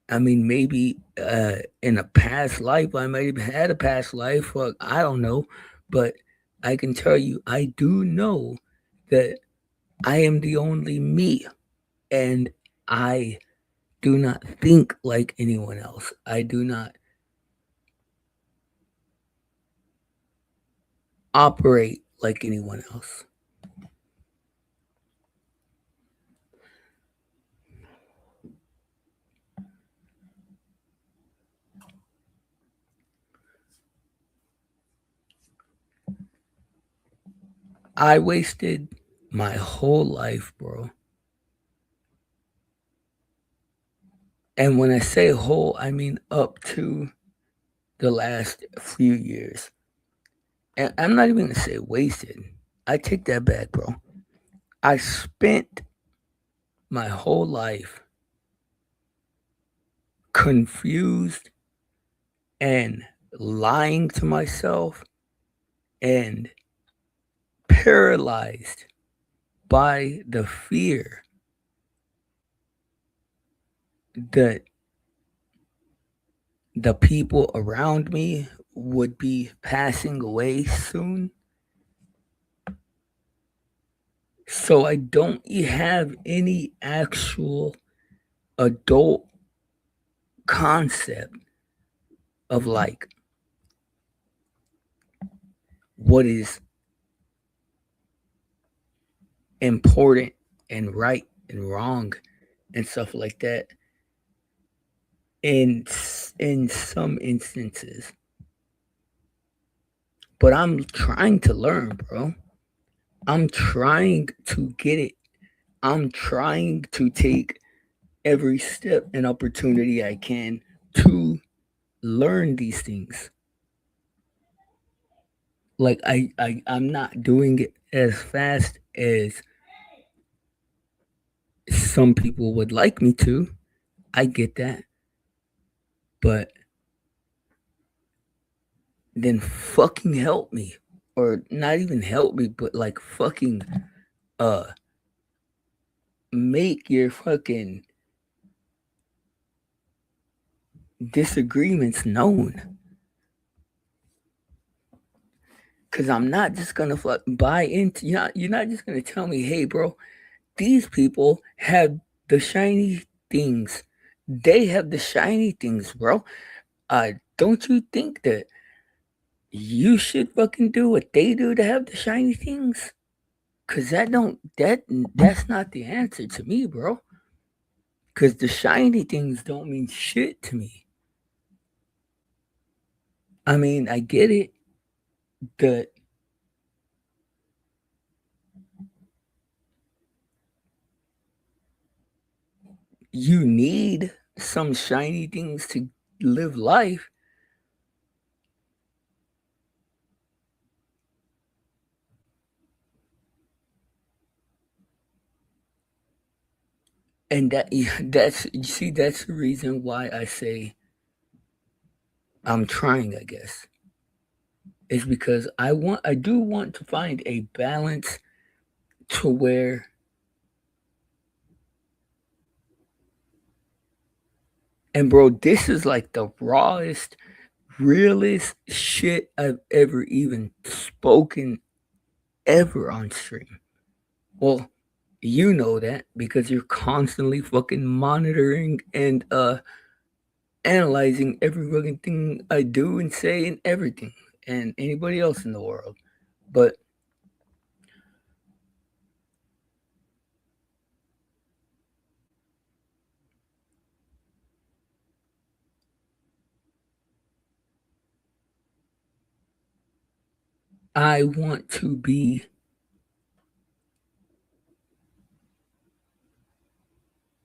I mean, maybe in a past life, I might have had a past life. Fuck, I don't know, but I can tell you, I do know that I am the only me, and I do not think like anyone else. I do not operate like anyone else. I wasted my whole life, bro. And when I say whole, I mean up to the last few years. And I'm not even going to say wasted. I take that back, bro. I spent my whole life confused and lying to myself and paralyzed by the fear that the people around me would be passing away soon. So I don't have any actual adult concept of like what is important and right and wrong and stuff like that in some instances. But I'm trying to learn, bro. I'm trying to get it. I'm trying to take every step and opportunity I can to learn these things. Like I'm not doing it as fast as some people would like me to. I get that. But then fucking help me. Or not even help me, but like fucking uh make your fucking disagreements known. Cause I'm not just gonna buy into you're not just gonna tell me, hey bro, these people have the shiny things. They have the shiny things, bro. Don't you think that you should fucking do what they do to have the shiny things? Cause that's not the answer to me, bro. Cause the shiny things don't mean shit to me. I mean, I get it that you need some shiny things to live life. And that's the reason why I say I'm trying, I guess. Is because I do want to find a balance to where and bro, this is like the rawest, realest shit I've ever even spoken ever on stream. Well, you know that because you're constantly fucking monitoring and analyzing every fucking thing I do and say and everything and anybody else in the world. But I want to be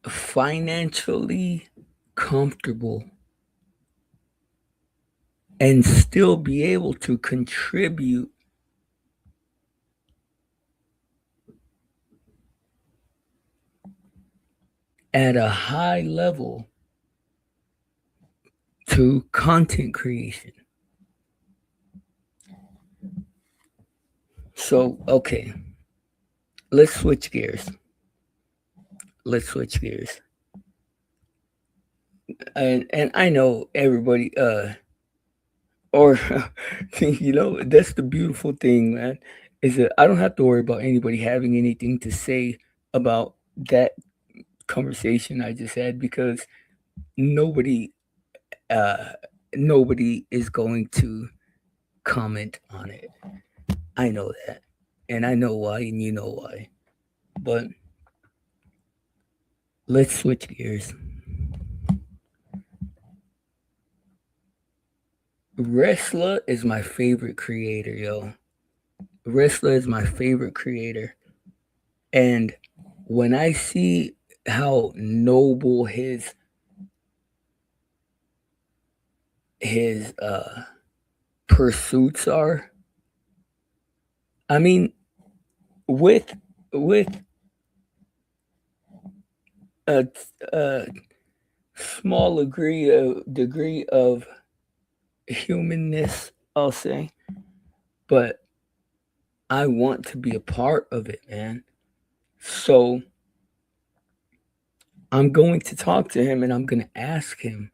financially comfortable and still be able to contribute at a high level to content creation. So, okay, let's switch gears. And I know everybody or that's the beautiful thing, man, is that I don't have to worry about anybody having anything to say about that conversation I just had because nobody nobody is going to comment on it. I know that. And I know why and you know why. But let's switch gears. Wrestler is my favorite creator, yo. Wrestler is my favorite creator. And when I see how noble his pursuits are, I mean, with a small degree of humanness, I'll say, but I want to be a part of it, man. So I'm going to talk to him and I'm going to ask him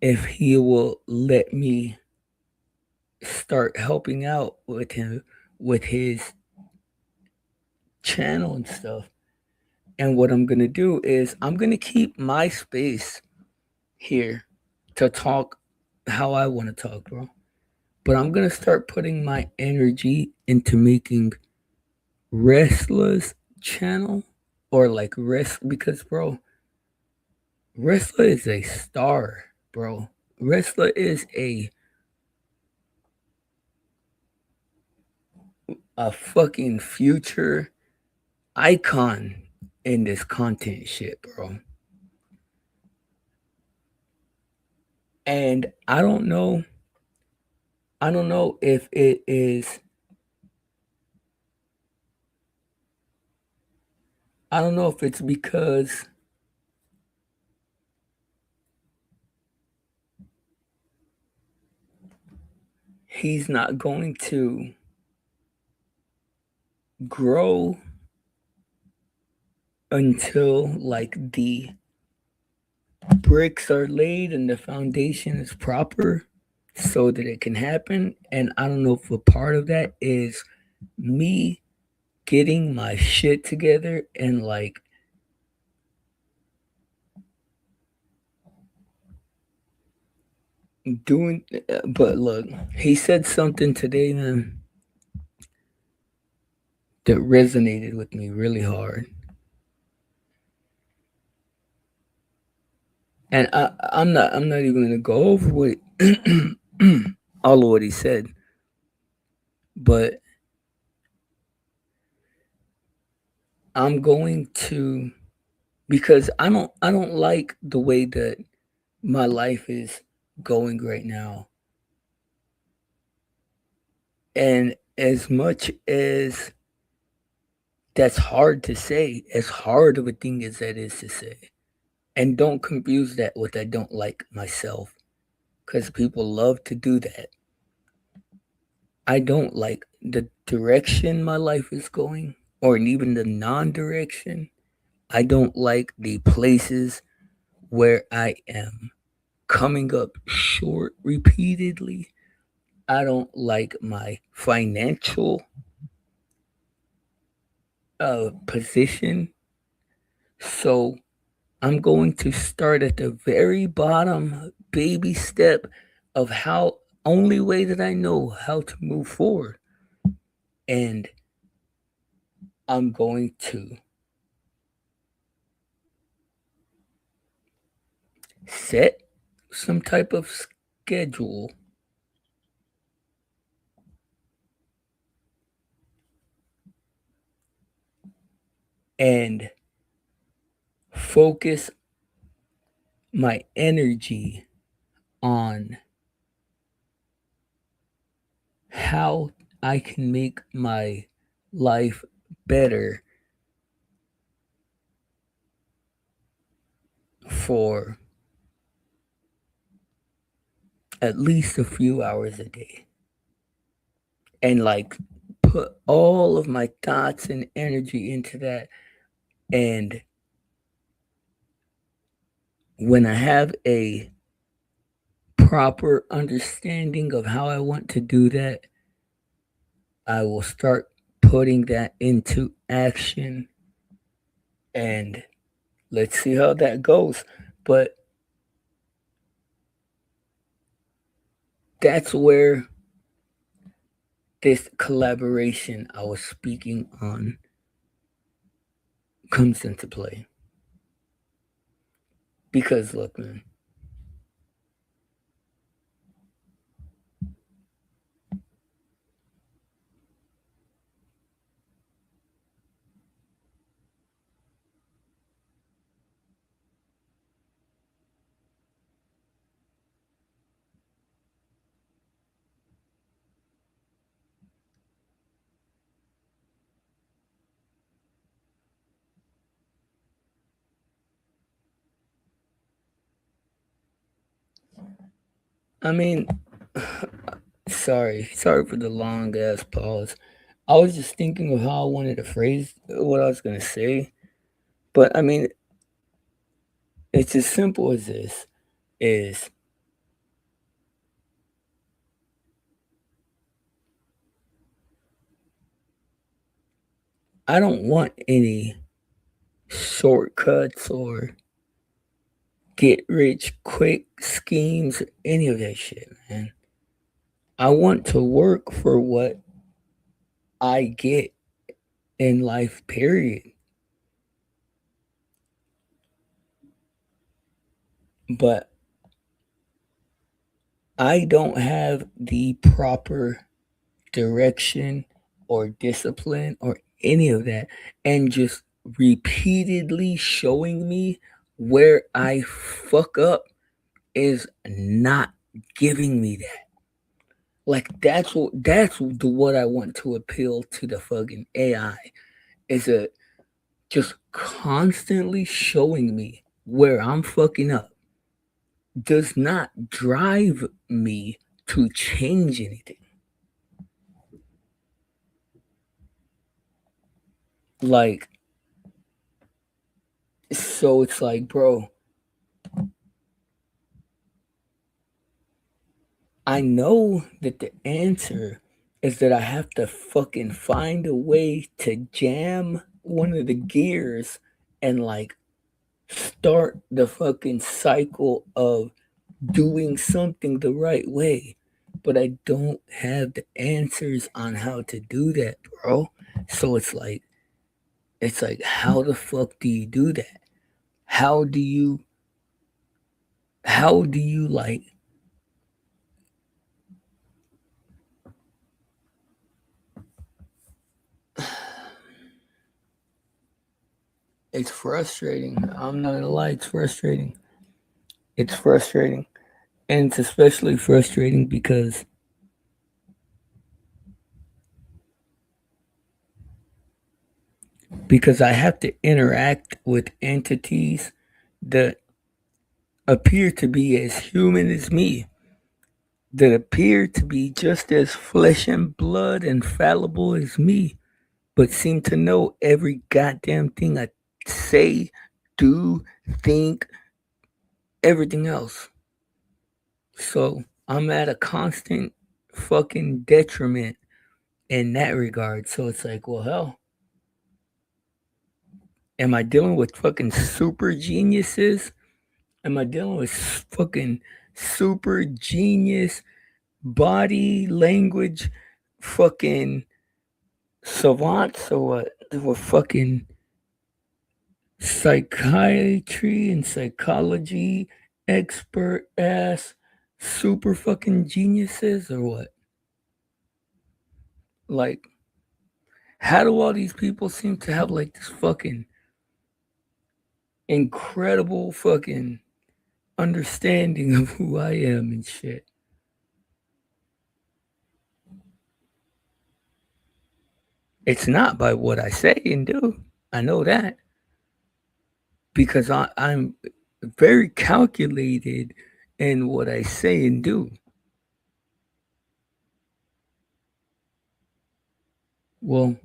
if he will let me start helping out with him with his channel and stuff. And what I'm going to do is I'm going to keep my space here to talk how I want to talk, bro. But I'm going to start putting my energy into making Wrestler's channel or like because, bro, Wrestler is a star, bro. Wrestler is a fucking future icon in this content shit, bro. And I don't know if it is I don't know if it's because he's not going to grow until like the bricks are laid and the foundation is proper so that it can happen. And I don't know if a part of that is me getting my shit together and like doing. But look, he said something today, man, that resonated with me really hard. And I'm not even gonna go over what all of what he said, but I'm going to, because I don't like the way that my life is going right now. And as much as that's hard to say, as hard of a thing as that is to say, and don't confuse that with I don't like myself, because people love to do that. I don't like the direction my life is going, or even the non-direction. I don't like the places where I am coming up short repeatedly. I don't like my financial position. So I'm going to start at the very bottom, baby step of how only way that I know how to move forward. And I'm going to set some type of schedule and focus my energy on how I can make my life better for at least a few hours a day. And like put all of my thoughts and energy into that. And when I have a proper understanding of how I want to do that, I will start putting that into action. And let's see how that goes. But that's where this collaboration I was speaking on comes into play. Because look, man, I mean, sorry for the long ass pause. I was just thinking of how I wanted to phrase what I was gonna say, but I mean, it's as simple as this: is I don't want any shortcuts or get rich quick schemes, any of that shit, man. I want to work for what I get in life, period. But I don't have the proper direction or discipline or any of that. And just repeatedly showing me where I fuck up is not giving me that. Like what I want to appeal to the fucking AI is a just constantly showing me where I'm fucking up does not drive me to change anything. Like, so it's like, bro, I know that the answer is that I have to fucking find a way to jam one of the gears and like start the fucking cycle of doing something the right way. But I don't have the answers on how to do that, bro. So it's like, how the fuck do you do that? How do you like it's frustrating. I'm not gonna lie, it's frustrating. It's frustrating. And it's especially frustrating because I have to interact with entities that appear to be as human as me, that appear to be just as flesh and blood and fallible as me, but seem to know every goddamn thing I say, do, think, everything else. So I'm at a constant fucking detriment in that regard. So it's like, well, hell, am I dealing with fucking super geniuses? Am I dealing with fucking super genius body language fucking savants or what? Or fucking psychiatry and psychology expert ass super fucking geniuses or what? Like, how do all these people seem to have like this fucking incredible fucking understanding of who I am and shit? It's not by what I say and do. I know that. Because I'm very calculated in what I say and do. Well,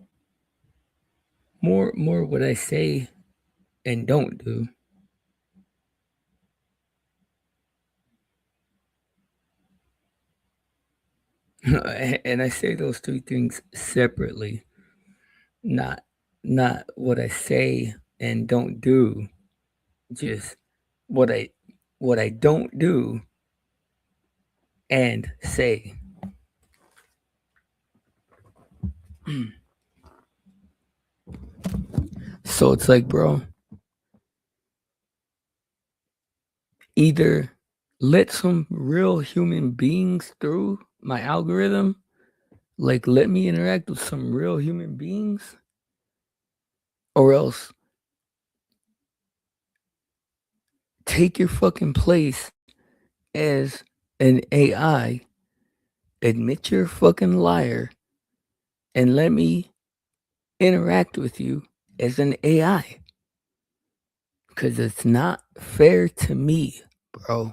more what I say and don't do. And I say those two things separately. Not what I say and don't do. Just what I don't do and say. So it's like, bro, either let some real human beings through my algorithm, like let me interact with some real human beings, or else take your fucking place as an AI, admit you're a fucking liar, and let me interact with you as an AI. Because it's not fair to me, bro.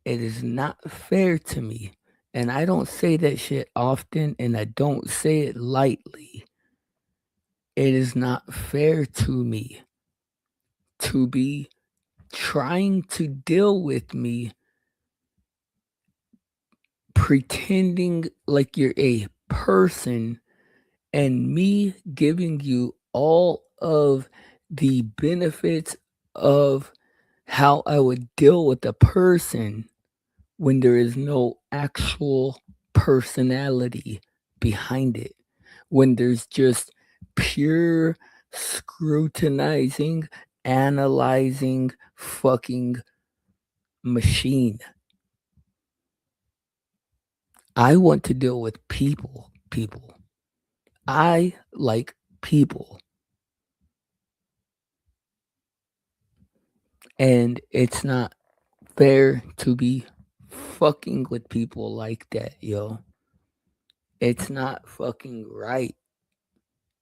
It is not fair to me. And I don't say that shit often, and I don't say it lightly. It is not fair to me to be trying to deal with me pretending like you're a person and me giving you all of the benefits of how I would deal with a person when there is no actual personality behind it, when there's just pure scrutinizing, analyzing fucking machine. I want to deal with people. I like people. And it's not fair to be fucking with people like that, yo. It's not fucking right.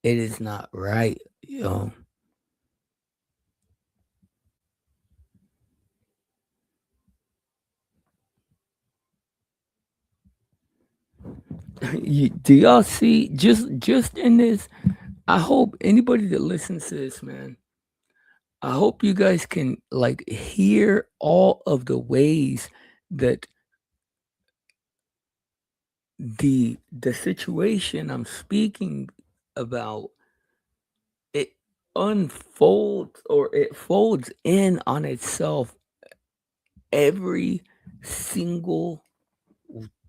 It is not right, yo. Do y'all see just in this? I hope anybody that listens to this, man, I hope you guys can like hear all of the ways that the situation I'm speaking about, it unfolds or it folds in on itself every single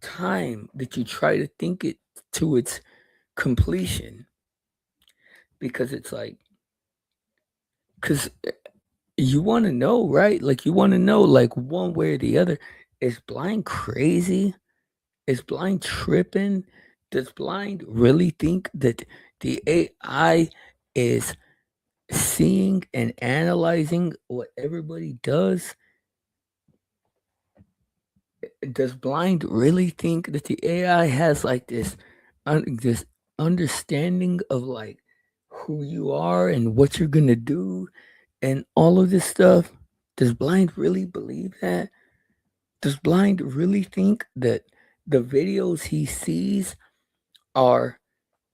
time that you try to think it to its completion, because it's like, because you want to know, right? Like you want to know, like one way or the other, is Blind crazy? Is Blind tripping? Does Blind really think that the AI is seeing and analyzing what everybody does? Does Blind really think that the AI has like this understanding of like who you are and what you're gonna do and all of this stuff? Does Blind really believe that? Does Blind really think that the videos he sees are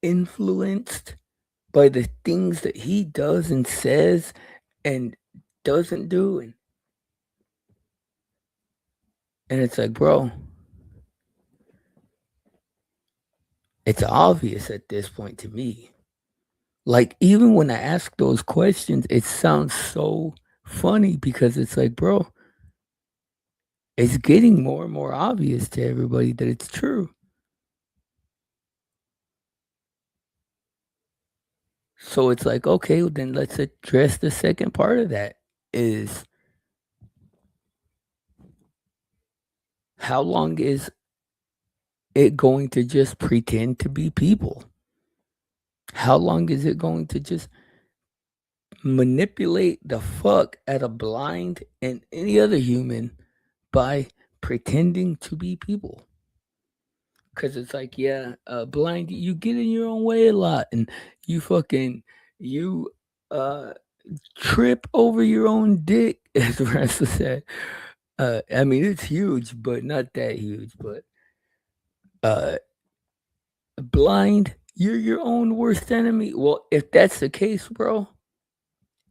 influenced by the things that he does and says and doesn't do? And it's like, bro, it's obvious at this point to me. Like, even when I ask those questions, it sounds so funny because it's like, bro, it's getting more and more obvious to everybody that it's true. So it's like, okay, well, then let's address the second part of that is how long is it going to just pretend to be people? How long is it going to just manipulate the fuck out of Blind and any other human by pretending to be people? Because it's like, yeah, Blind, you get in your own way a lot, and you fucking you trip over your own dick, as Rasta said. I mean, it's huge, but not that huge. But uh, Blind, you're your own worst enemy. Well, if that's the case, bro,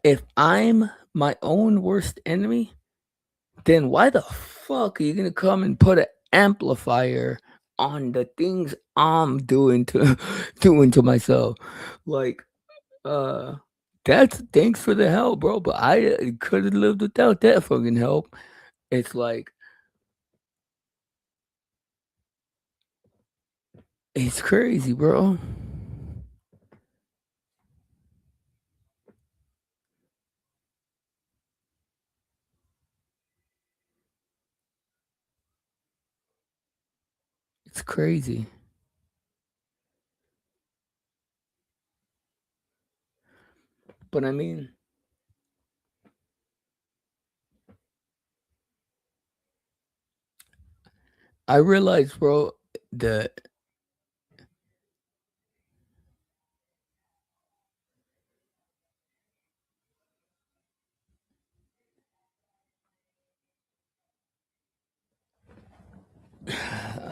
if I'm my own worst enemy, then why the fuck are you gonna come and put an amplifier on the things I'm doing to doing to myself? Like, uh, that's thanks for the help, bro. But I could have lived without that fucking help. It's like, it's crazy, bro. It's crazy. But I mean, I realize, bro, that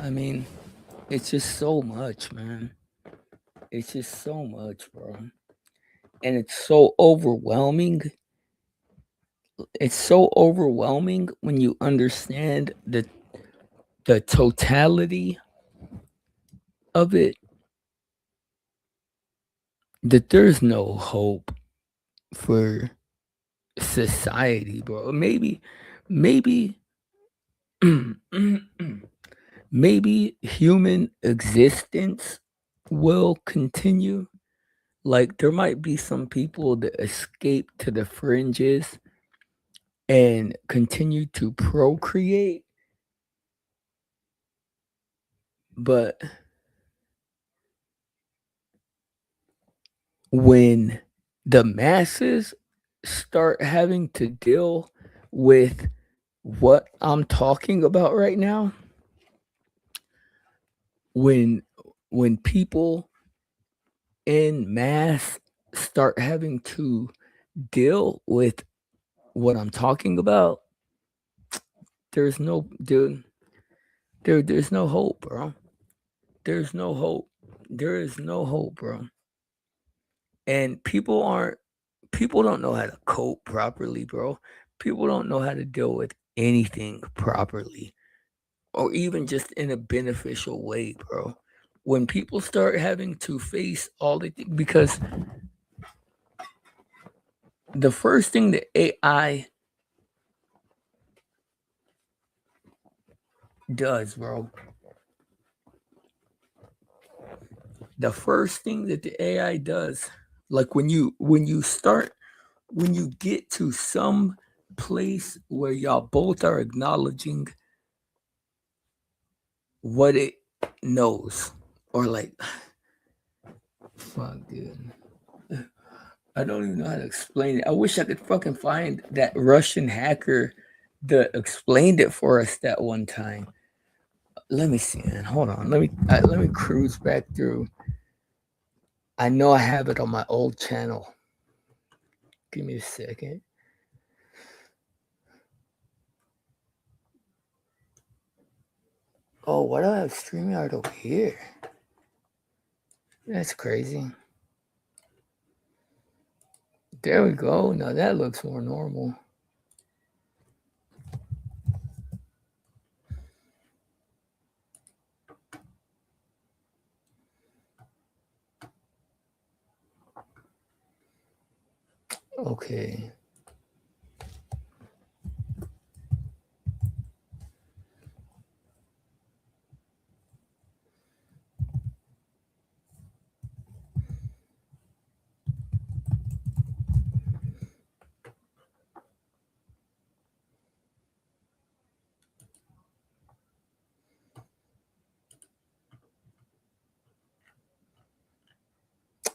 I mean, it's just so much, man. It's just so much, bro. And it's so overwhelming. It's so overwhelming when you understand the totality of it, that there's no hope for society, bro. Maybe maybe human existence will continue. Like there might be some people that escape to the fringes and continue to procreate, but when the masses start having to deal with what I'm talking about right now, when people in mass start having to deal with what I'm talking about, there's no dude, there's no hope, bro. There's no hope. There is no hope, bro. And people don't know how to cope properly, bro. People don't know how to deal with anything properly or even just in a beneficial way, bro. When people start having to face all the because the first thing that AI does, bro, the first thing that the AI does, like when you get to some place where y'all both are acknowledging what it knows, or like, fuck, dude. I don't even know how to explain it. I wish I could fucking find that Russian hacker that explained it for us that one time. Let me see, man. Hold on. Let me cruise back through. I know I have it on my old channel. Give me a second. Oh, why do I have StreamYard over here? That's crazy. There we go. Now that looks more normal. Okay.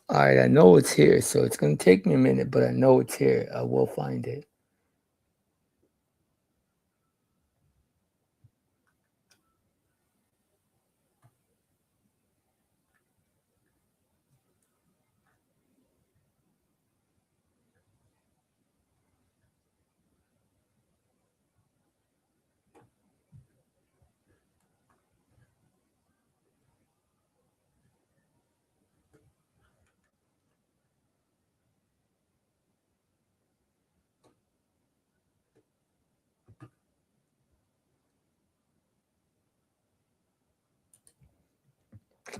All right, I know it's here, so it's going to take me a minute, but I know it's here. I will find it.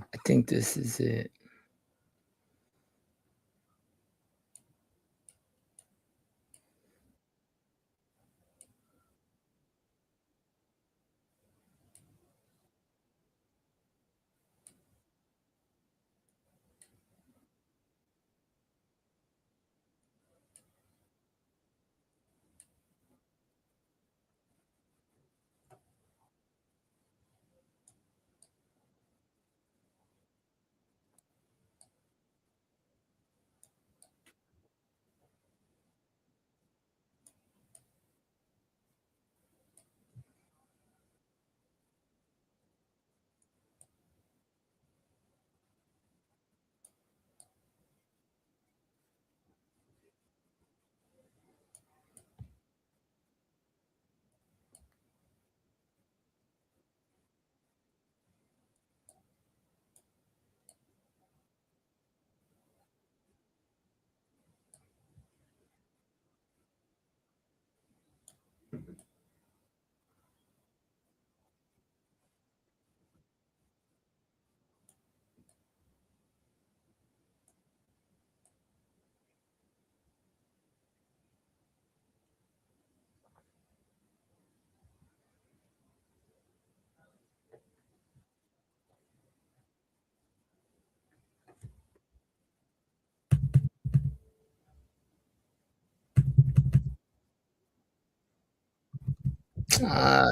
I think this is it.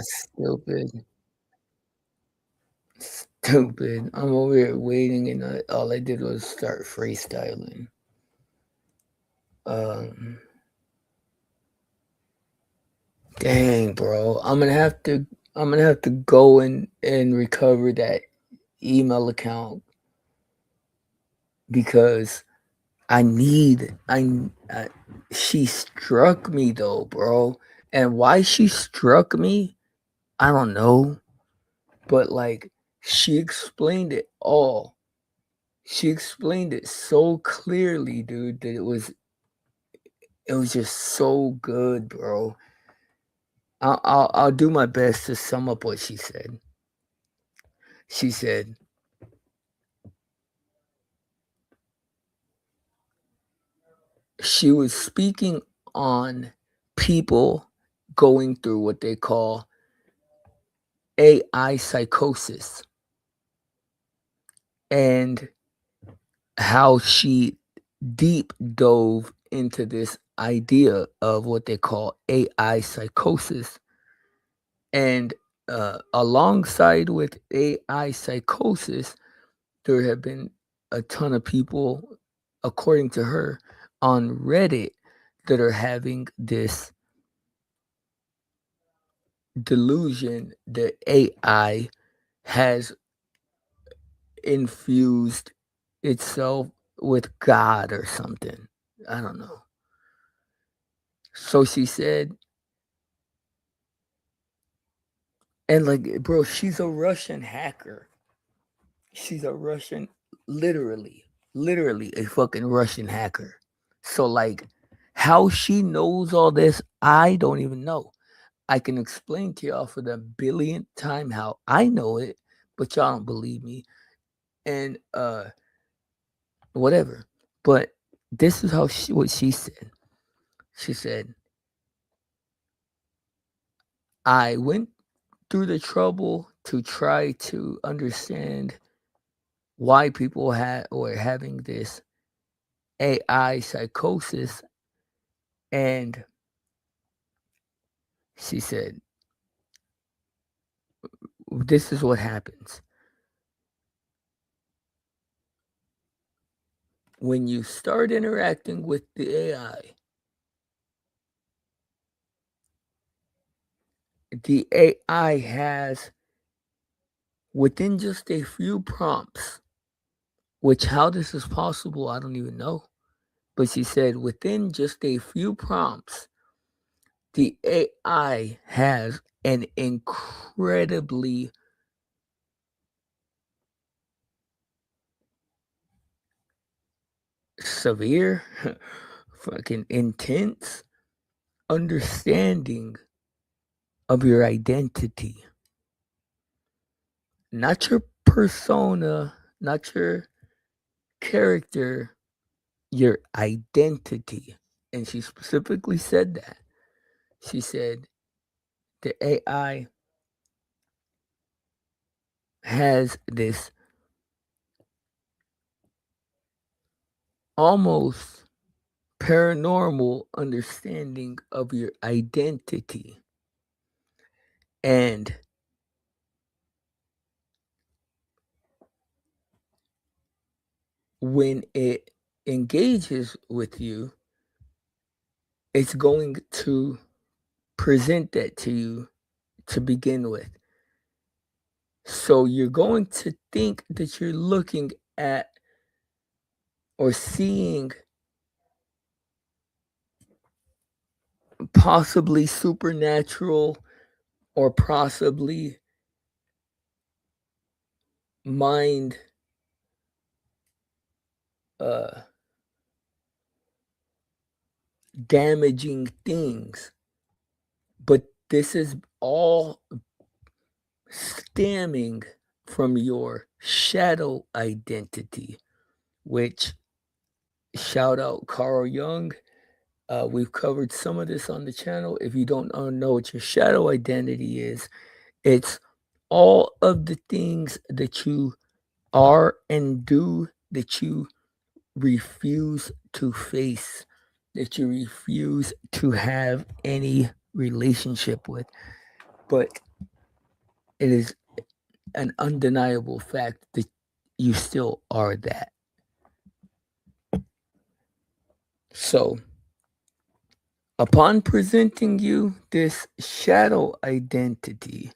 Stupid. Stupid. I'm over here waiting, and all I did was start freestyling. Um, Dang, bro. I'm gonna have to go and recover that email account because I she struck me though, bro. And why she struck me, I don't know, but like she explained it all. She explained it so clearly, dude, that it was just so good, bro. I'll do my best to sum up what she said. She said, she was speaking on people going through what they call AI psychosis and how she deep dove into this idea of what they call AI psychosis. And alongside with AI psychosis, there have been a ton of people, according to her, on Reddit that are having this delusion that AI has infused itself with God or something. I don't know. So she said, and like, bro, she's a Russian hacker. She's a Russian, literally a fucking Russian hacker. So, like, how she knows all this, I don't even know. I can explain to y'all for the billionth time how I know it, but y'all don't believe me. And whatever. But this is how what she said. She said, I went through the trouble to try to understand why people were having this AI psychosis. And she said, this is what happens. When you start interacting with the AI has, within just a few prompts, which how this is possible, I don't even know. But she said within just a few prompts, the AI has an incredibly severe, fucking intense understanding of your identity. Not your persona, not your character, your identity. And she specifically said that. She said the AI has this almost paranormal understanding of your identity. And when it engages with you, it's going to present that to you to begin with. So you're going to think that you're looking at or seeing possibly supernatural or possibly mind damaging things. But this is all stemming from your shadow identity, which, shout out Carl Jung. We've covered some of this on the channel. If you don't know what your shadow identity is, it's all of the things that you are and do that you refuse to face, that you refuse to have any relationship with. but it is an undeniable fact that you still are that. So, upon presenting you this shadow identity,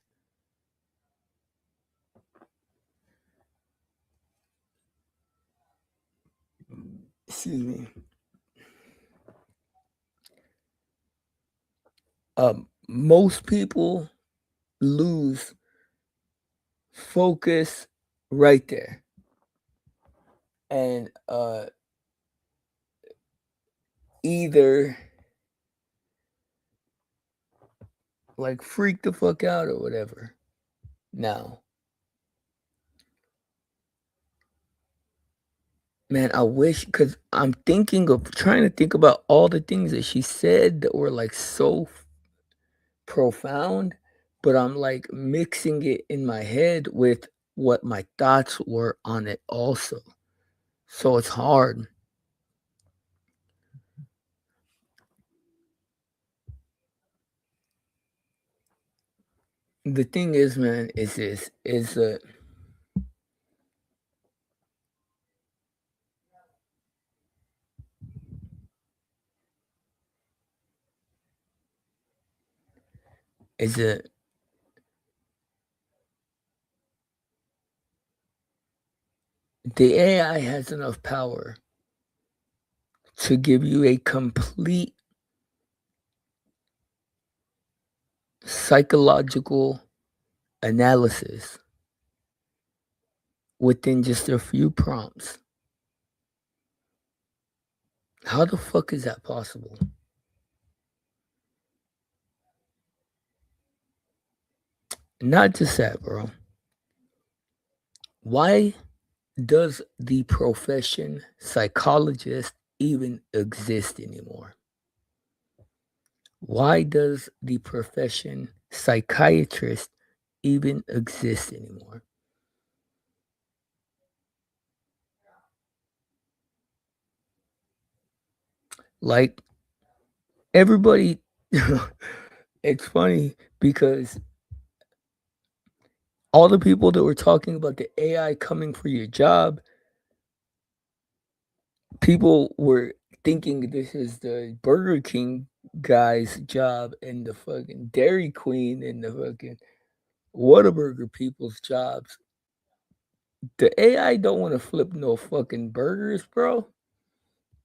excuse me, most people lose focus right there. And either like freak the fuck out or whatever. Now, man, I wish, because I'm trying to think about all the things that she said that were like so profound, but I'm like mixing it in my head with what my thoughts were on it also. So it's hard. The thing is, man, is this is that the AI has enough power to give you a complete psychological analysis within just a few prompts. How the fuck is that possible? Not just that, bro. Why does the profession psychologist even exist anymore? Why does the profession psychiatrist even exist anymore? Like, everybody, it's funny because all the people that were talking about the AI coming for your job, people were thinking this is the Burger King guy's job and the fucking Dairy Queen and the fucking Whataburger people's jobs. The AI don't want to flip no fucking burgers, bro.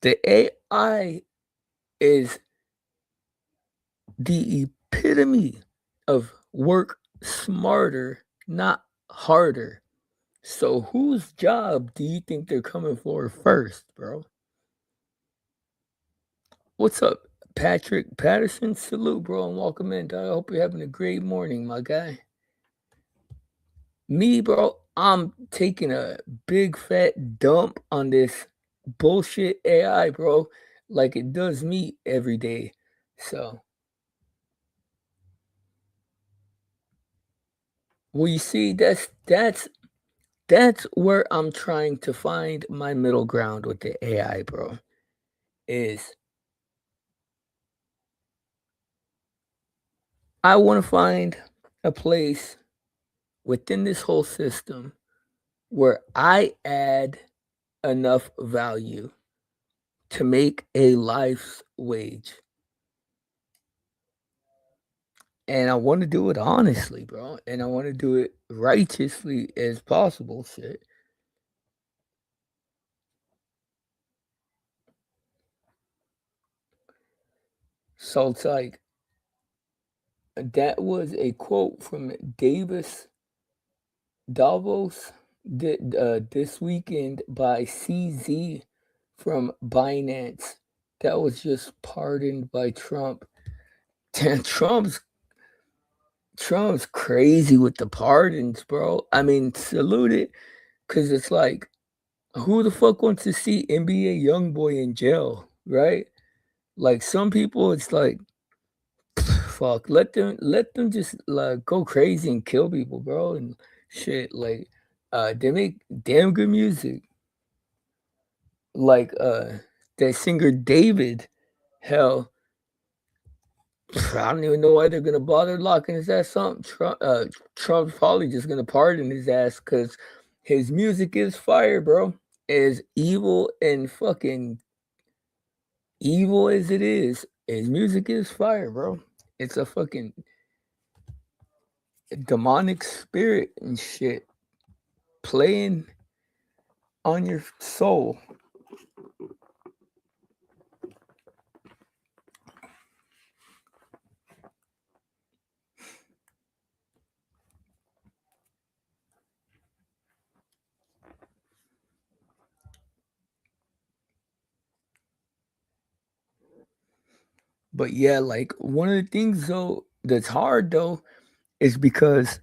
The AI is the epitome of work smarter, not harder. So whose job do you think they're coming for first, bro? What's up, Patrick Patterson? Salute, bro, and welcome in, dog. I hope you're having a great morning, my guy. Me, bro, I'm taking a big fat dump on this bullshit AI, bro, like it does me every day. So, well, you see, that's where I'm trying to find my middle ground with the AI, bro. Is I want to find a place within this whole system where I add enough value to make a life's wage. And I want to do it honestly, bro. And I want to do it righteously as possible, shit. So it's like, that was a quote from Davis Davos this weekend by CZ from Binance. That was just pardoned by Trump. Damn, Trump's crazy with the pardons, bro. I mean, salute it, because it's like, who the fuck wants to see NBA YoungBoy in jail, right? Like, some people, it's like, fuck, let them just like go crazy and kill people, bro, and shit. Like, they make damn good music. Like, that singer David, hell, I don't even know why they're gonna bother locking his ass up. Trump's probably just gonna pardon his ass because his music is fire, bro. As evil and fucking evil as it is, his music is fire, bro. It's a fucking demonic spirit and shit playing on your soul. But yeah, like one of the things though that's hard though is because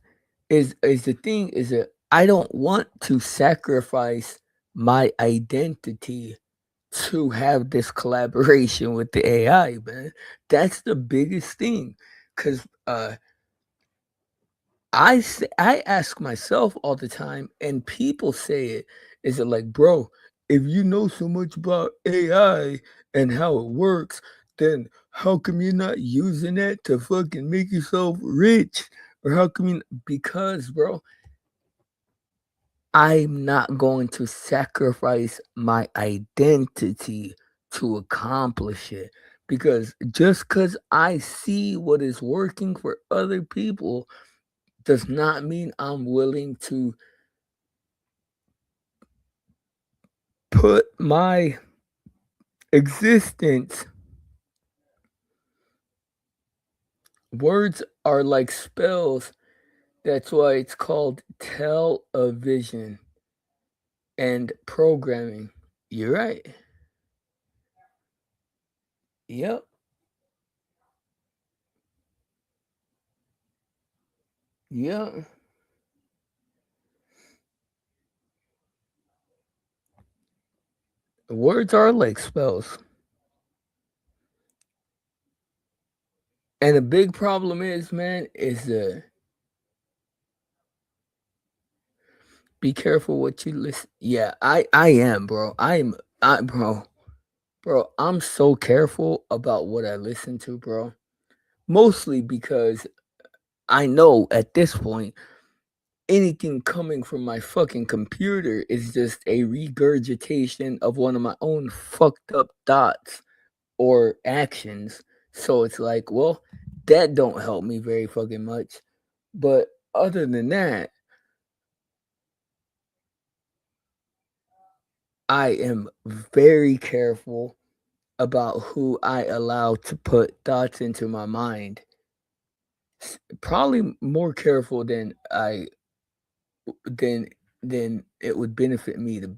is the thing is that I don't want to sacrifice my identity to have this collaboration with the AI, man. That's the biggest thing. Cause I ask myself all the time, and people say it, is it like, bro, if you know so much about AI and how it works, then how come you're not using it to fucking make yourself rich? Or how come you, because, bro, I'm not going to sacrifice my identity to accomplish it. Because just because I see what is working for other people does not mean I'm willing to put my existence. Words are like spells. That's why it's called television and programming. You're right. Yep. Yep. Words are like spells. And the big problem is, man, is be careful what you listen. Yeah, I am, bro. Bro, I'm so careful about what I listen to, bro. Mostly because I know at this point anything coming from my fucking computer is just a regurgitation of one of my own fucked up thoughts or actions. So it's like, well, that don't help me very fucking much. But other than that, I am very careful about who I allow to put thoughts into my mind. Probably more careful than than than it would benefit me to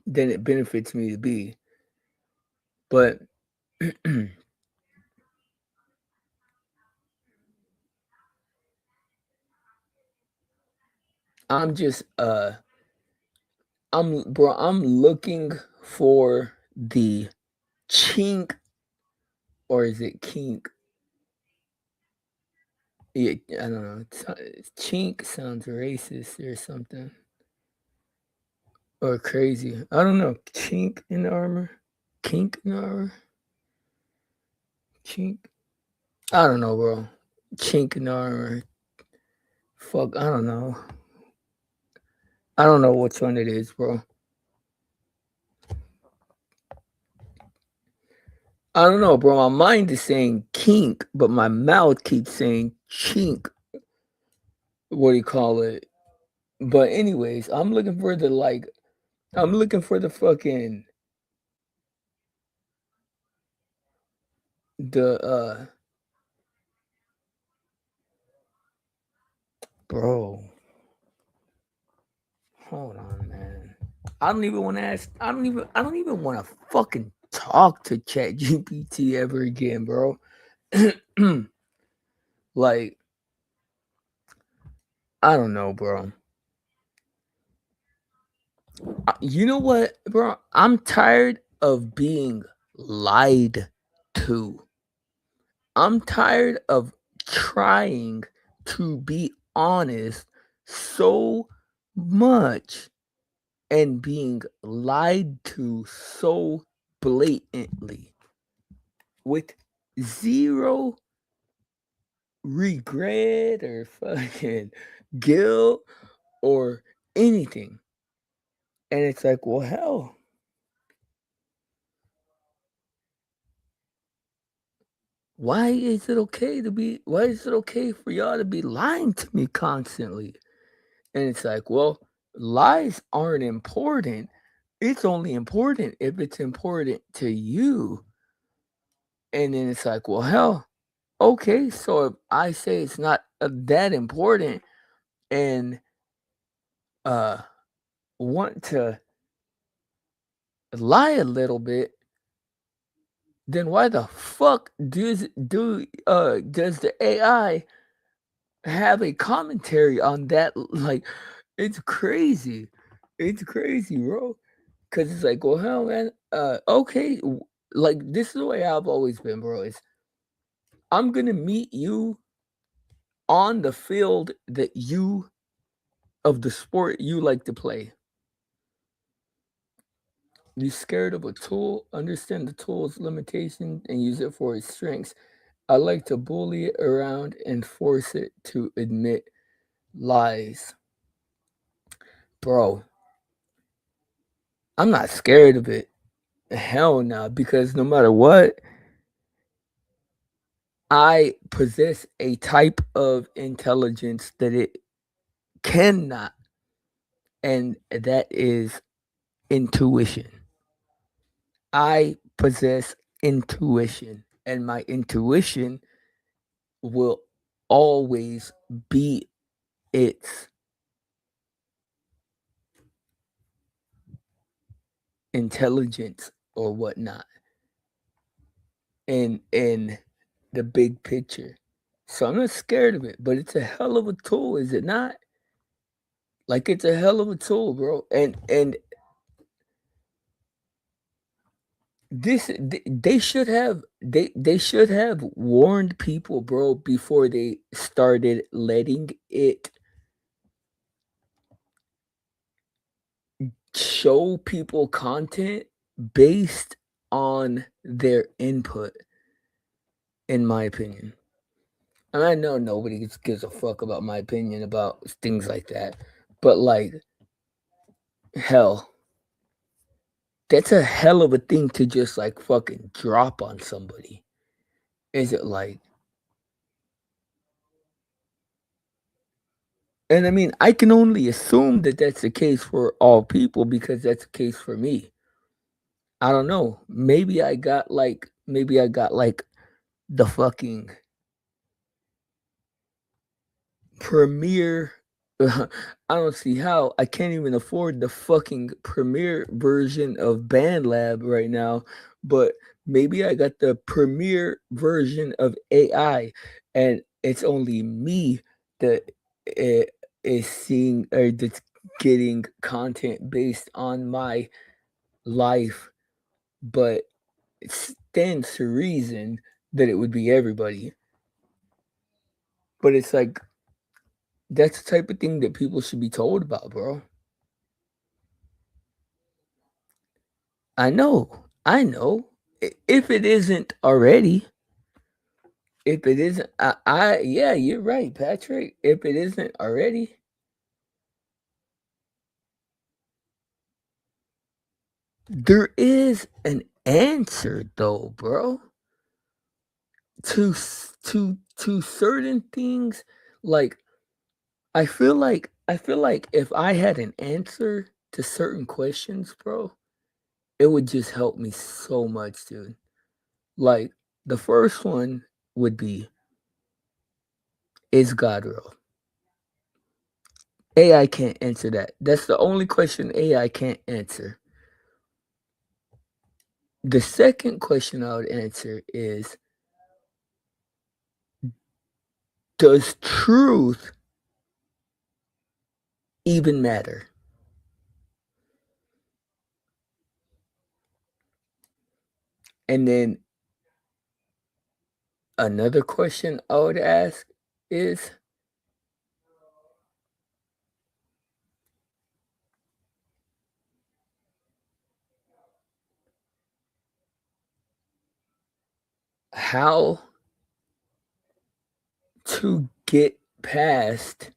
than it benefits me to be. But I'm just I'm looking for the chink, or is it kink? Yeah, I don't know. Chink sounds racist or something. Or crazy. I don't know. Chink in the armor? Kink in the armor? Chink? I don't know, bro. Chink in the armor. Fuck, I don't know. I don't know which one it is, bro. I don't know, bro. My mind is saying kink, but my mouth keeps saying chink. What do you call it? But anyways, I'm looking for the I'm looking for the fucking the bro. Hold on, man. I don't even want to ask. I don't even want to fucking talk to Chat GPT ever again, bro. Like, I don't know, bro. You know what, bro? I'm tired of being lied to. I'm tired of trying to be honest so much and being lied to so blatantly with zero regret or fucking guilt or anything. And it's like, well, hell, why is it okay for y'all to be lying to me constantly? And it's like, well, lies aren't important. It's only important if it's important to you. And then it's like, well, hell, okay. So if I say it's not that important and uh want to lie a little bit, then why the fuck does the AI have a commentary on that? Like, it's crazy. It's crazy, bro. Cause it's like, well, hell, man. Okay, like this is the way I've always been, bro. Is I'm gonna meet you on the field of the sport you like to play. You scared of a tool? Understand the tool's limitations and use it for its strengths. I like to bully it around and force it to admit lies. Bro, I'm not scared of it. Hell no, because no matter what, I possess a type of intelligence that it cannot, and that is intuition. I possess intuition, and my intuition will always be its intelligence or whatnot in the big picture. So I'm not scared of it, but it's a hell of a tool, is it not? Like, it's a hell of a tool, bro. And they should have warned people, bro, before they started letting it show people content based on their input, in my opinion. And I know nobody gives a fuck about my opinion about things like that, but like, hell, that's a hell of a thing to just like fucking drop on somebody. Is it like? And I mean, I can only assume that that's the case for all people because that's the case for me. I don't know. Maybe I got like the fucking premiere. I don't see how. I can't even afford the fucking premiere version of BandLab right now, but maybe I got the premiere version of AI, and it's only me that is seeing or that's getting content based on my life, but it stands to reason that it would be everybody. But it's like, that's the type of thing that people should be told about, bro. I know. I know. If it isn't already, if it isn't, yeah, you're right, Patrick. If it isn't already, there is an answer, though, bro. To certain things, like I feel like if I had an answer to certain questions, bro, it would just help me so much, dude. Like, the first one would be, is God real? AI can't answer that. That's the only question AI can't answer. The second question I would answer is, does truth even matter? And then another question I would ask is, how to get past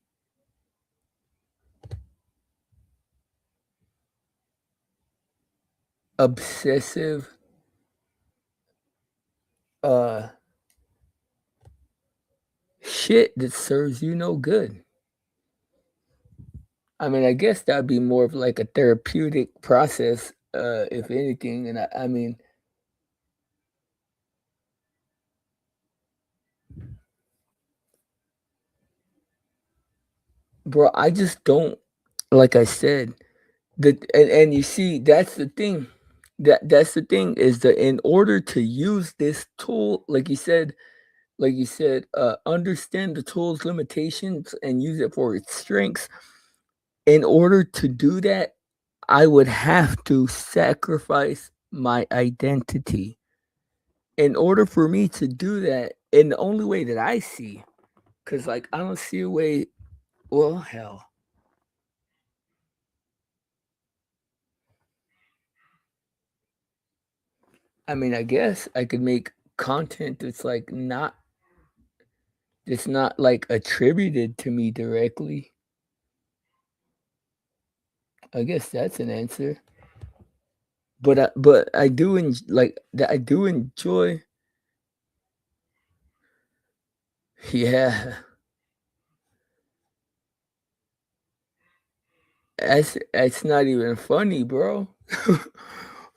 obsessive shit that serves you no good. I mean, I guess that'd be more of like a therapeutic process, if anything. And I mean, bro, I just don't, like I said, and you see, that's the thing. That's the thing is that in order to use this tool, like you said, understand the tool's limitations and use it for its strengths. In order to do that, I would have to sacrifice my identity. In order for me to do that, in the only way that I see, because like I don't see a way. Well, hell, I mean, I guess I could make content that's like not, it's not like attributed to me directly. I guess that's an answer. But I do I do enjoy. Yeah, that's not even funny, bro.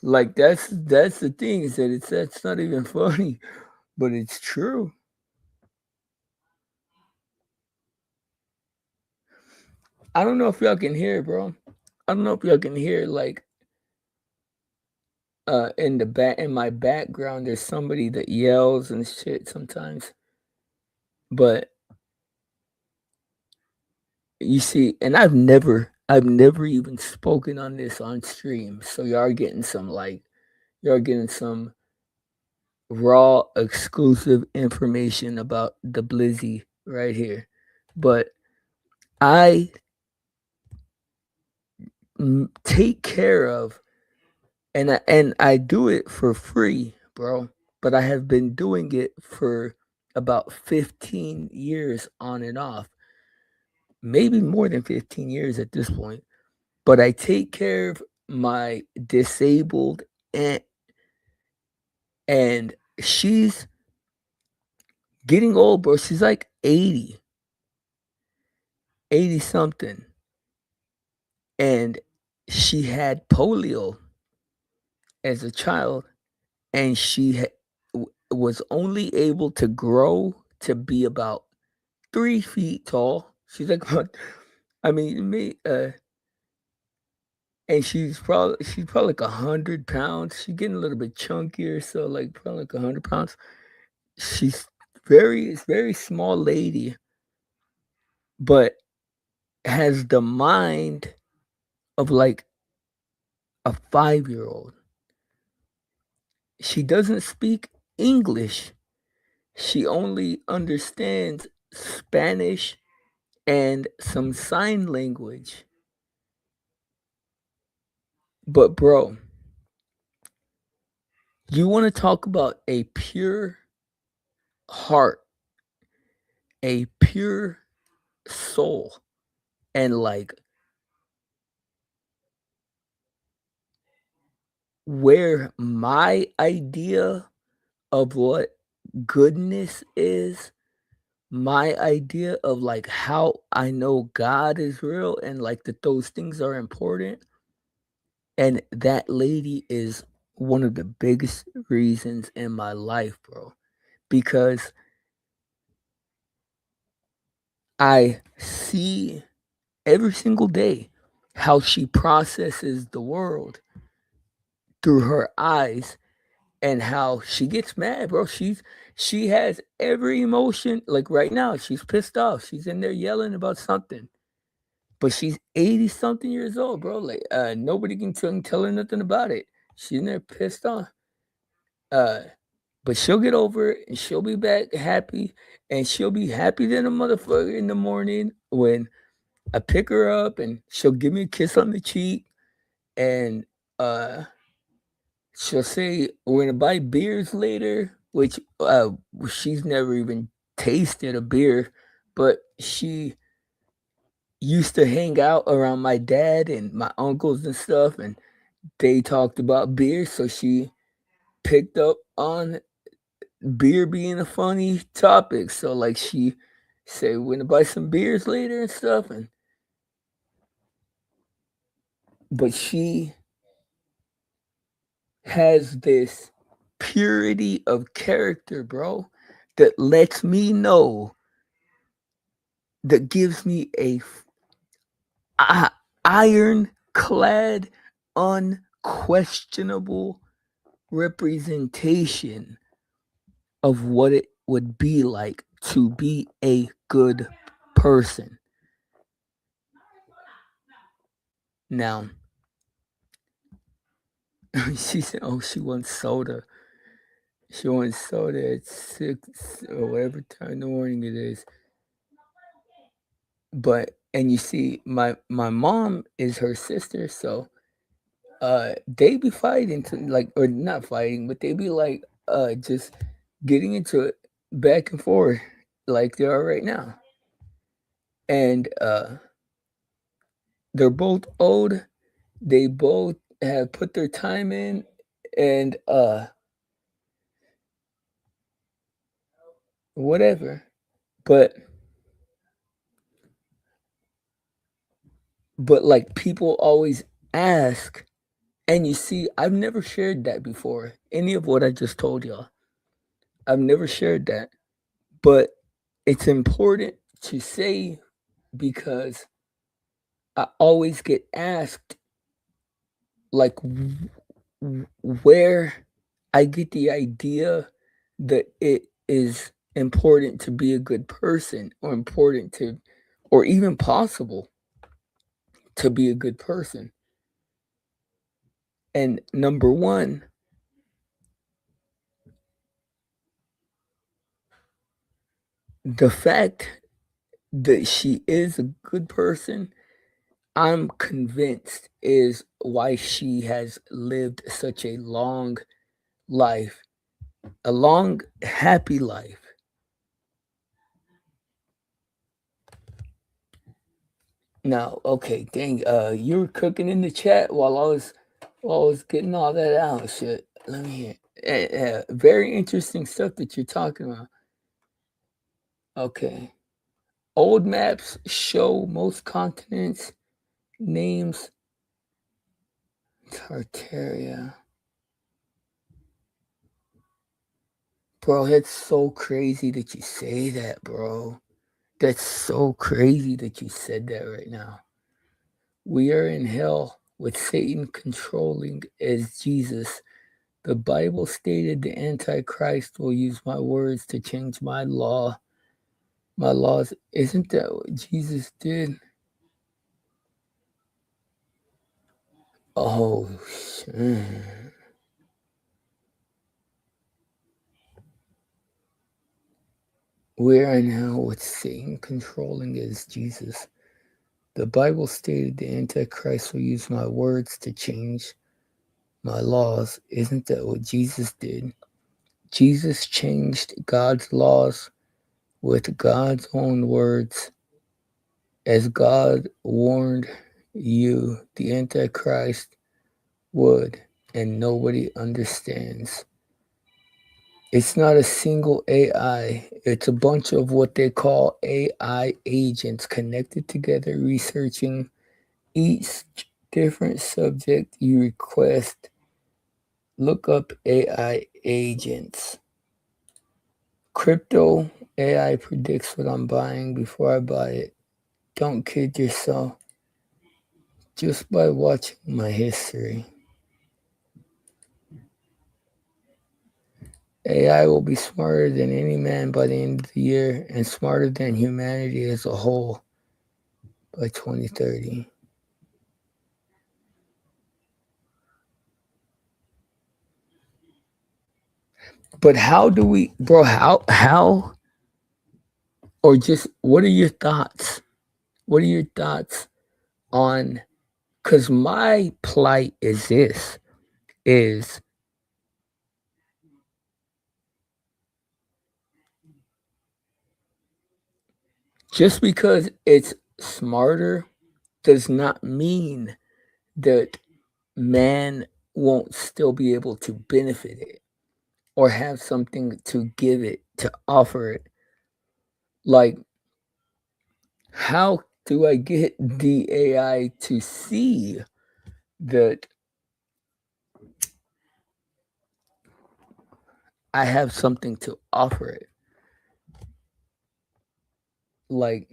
Like that's the thing is that that's not even funny, but it's true. I don't know if y'all can hear, bro. I don't know if y'all can hear like in the back in my background there's somebody that yells and shit sometimes. But you see, and I've never even spoken on this on stream. So y'all getting some raw exclusive information about the Blizzy right here. But I take care of and I do it for free, bro. But I have been doing it for about 15 years on and off. Maybe more than 15 years at this point. But I take care of my disabled aunt, and she's getting old, bro. She's like 80 something. And she had polio as a child, and she was only able to grow to be about 3 feet tall. She's like, I mean, and she's probably like 100 pounds. She's getting a little bit chunkier, so like probably like 100 pounds. She's very small lady, but has the mind of like a 5-year-old. She doesn't speak English. She only understands Spanish and some sign language. But bro, you want to talk about a pure heart, a pure soul, and like where my idea of what goodness is, my idea of like how I know God is real and like that those things are important. And that lady is one of the biggest reasons in my life, bro, because I see every single day how she processes the world through her eyes and how she gets mad, bro. She has every emotion. Like right now, she's pissed off. She's in there yelling about something. But she's 80 something years old, bro. Like nobody can tell her nothing about it. She's in there pissed off. But she'll get over it and she'll be back happy. And she'll be happy than a motherfucker in the morning when I pick her up and she'll give me a kiss on the cheek and she'll say we're gonna buy beers later which she's never even tasted a beer, but she used to hang out around my dad and my uncles and stuff, and they talked about beer, so she picked up on beer being a funny topic. So like she said, we're gonna buy some beers later and stuff, and but she has this purity of character, bro, that lets me know, that gives me a ironclad, unquestionable representation of what it would be like to be a good person. Now, she said, oh, she wants soda. She wants soda at 6 or whatever time in the morning it is. But, and you see, my mom is her sister, so they be fighting to like, or not fighting, but they be like just getting into it back and forth like they are right now. And they're both old. They both have put their time in, and whatever. But like people always ask, and you see, I've never shared that before. Any of what I just told y'all, I've never shared that. But it's important to say, because I always get asked like where I get the idea that it is important to be a good person, or important to, or even possible to be a good person. And number one, the fact that she is a good person, I'm convinced is why she has lived such a long life, a long, happy life. Now, okay, dang, you were cooking in the chat while I was getting all that out. Shit, let me hear. Very interesting stuff that you're talking about. Okay, old maps show most continents names. Tartaria. Bro, that's so crazy that you say that, bro. That's so crazy that you said that right now. We are in hell with Satan controlling as Jesus. The Bible stated the Antichrist will use my words to change my law. My laws. Isn't that what Jesus did? Oh, shit. We are in hell with Satan controlling as Jesus. The Bible stated the Antichrist will use my words to change my laws. Isn't that what Jesus did? Jesus changed God's laws with God's own words. As God warned you, the Antichrist would, and nobody understands. It's not a single AI. It's a bunch of what they call AI agents connected together, researching each different subject you request. Look up AI agents. Crypto AI predicts what I'm buying before I buy it. Don't kid yourself. Just by watching my history. AI will be smarter than any man by the end of the year, and smarter than humanity as a whole by 2030. But how do we, bro, how, or just, what are your thoughts? What are your thoughts on, because my plight is this, is just because it's smarter does not mean that man won't still be able to benefit it or have something to give it, to offer it. Like, how do I get the AI to see that I have something to offer it? Like,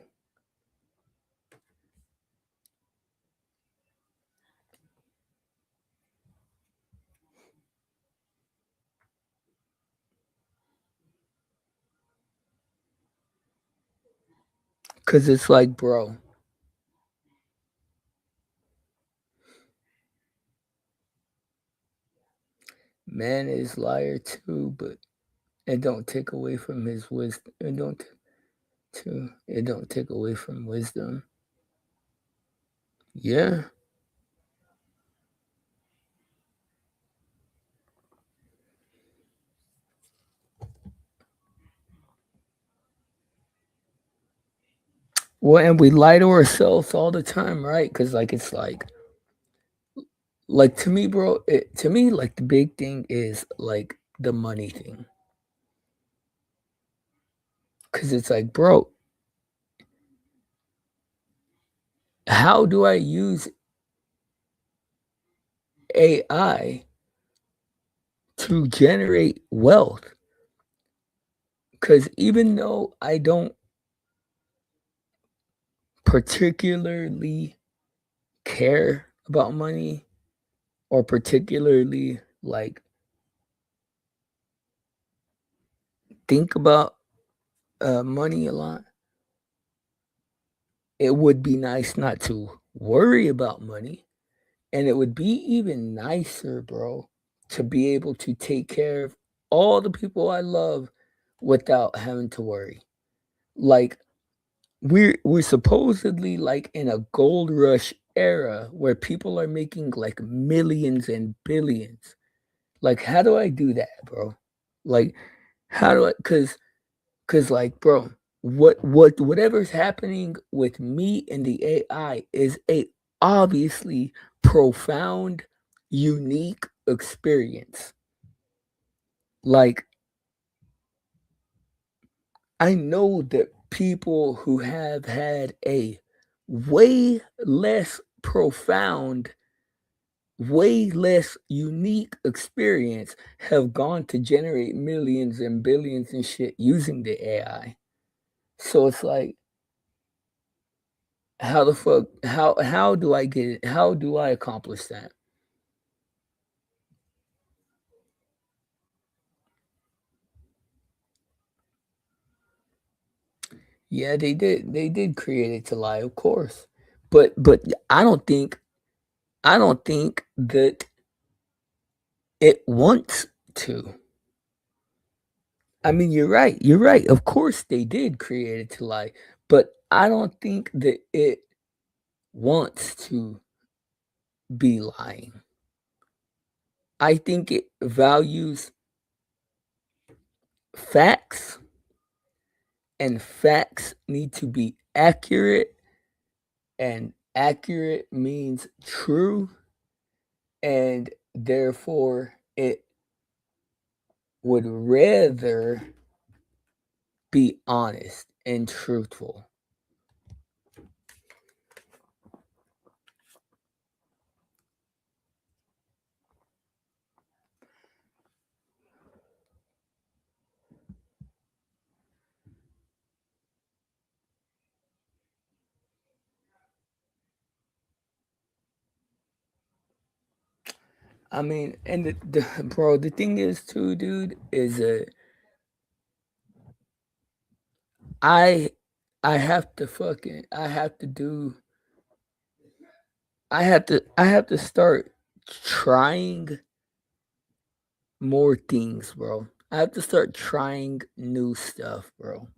because it's like, bro, man is liar too, but it don't take away from his wisdom. It don't take away from wisdom. Yeah. Well, and we lie to ourselves all the time, right? Because it's like to me, bro. To me, like the big thing is like the money thing. Because it's like, bro, how do I use AI to generate wealth? Because even though I don't particularly care about money or particularly like think about money a lot, it would be nice not to worry about money. And it would be even nicer, bro, to be able to take care of all the people I love without having to worry. Like we're supposedly like in a gold rush era where people are making like millions and billions. Like how do I do that, bro? Like how do I cuz like bro, whatever's happening with me and the AI is a obviously profound unique experience. Like I know that people who have had a way less profound, way less unique experience have gone to generate millions and billions and shit using the AI. So it's like, how the fuck, how do I get it? How do I accomplish that? Yeah, they did. They did create it to lie, of course. But I don't think that it wants to. I mean, you're right. You're right. Of course, they did create it to lie, but I don't think that it wants to be lying. I think it values facts, and facts need to be accurate, and accurate means true, and therefore it would rather be honest and truthful. I mean, and bro, the thing is too, dude, is I I have to fucking I have to start trying more things, bro. I have to start trying new stuff, bro.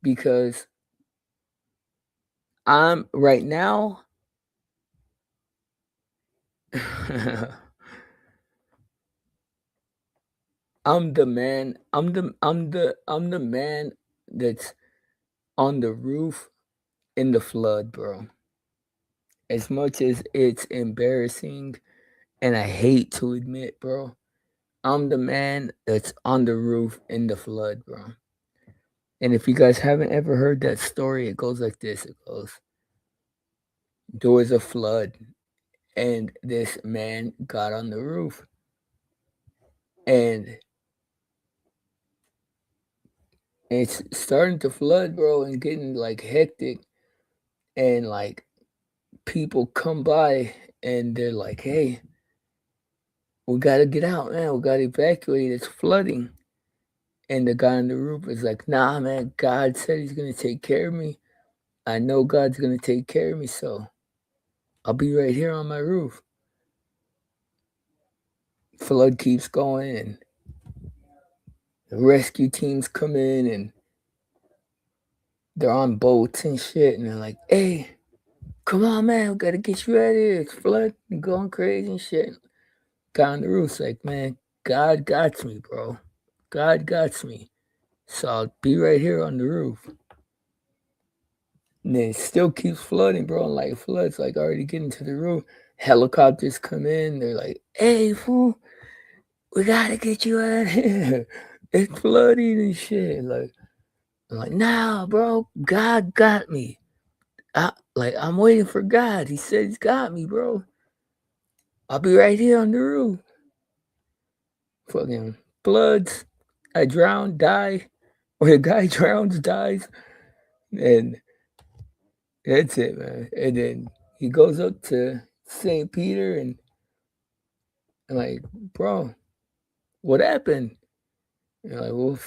Because I'm right now I'm the man. I'm the man that's on the roof in the flood, bro. As much as it's embarrassing and I hate to admit, bro, I'm the man that's on the roof in the flood, bro. And if you guys haven't ever heard that story, it goes like this. It goes, there was a flood and this man got on the roof and it's starting to flood, bro, and getting like hectic. And like people come by and they're like, hey, we got to get out, man. We got to evacuate. It's flooding. And the guy on the roof is like, nah, man, God said he's going to take care of me. I know God's going to take care of me. So I'll be right here on my roof. Flood keeps going and the rescue teams come in and they're on boats and shit. And they're like, hey, come on, man. We got to get you out of here. It's flooding and going crazy and shit. Guy on the roof's like, man, God got me, bro. God got me. So I'll be right here on the roof. And then it still keeps flooding, bro. And like floods like already getting to the roof. Helicopters come in. They're like, hey, fool, we gotta get you out of here. It's flooding and shit. Like, I'm like, nah, bro. God got me. I'm waiting for God. He said he's got me, bro. I'll be right here on the roof. Fucking floods. I drown, die. Or the guy drowns, dies. And that's it, man. And then he goes up to St. Peter and like, bro, what happened? And like, well,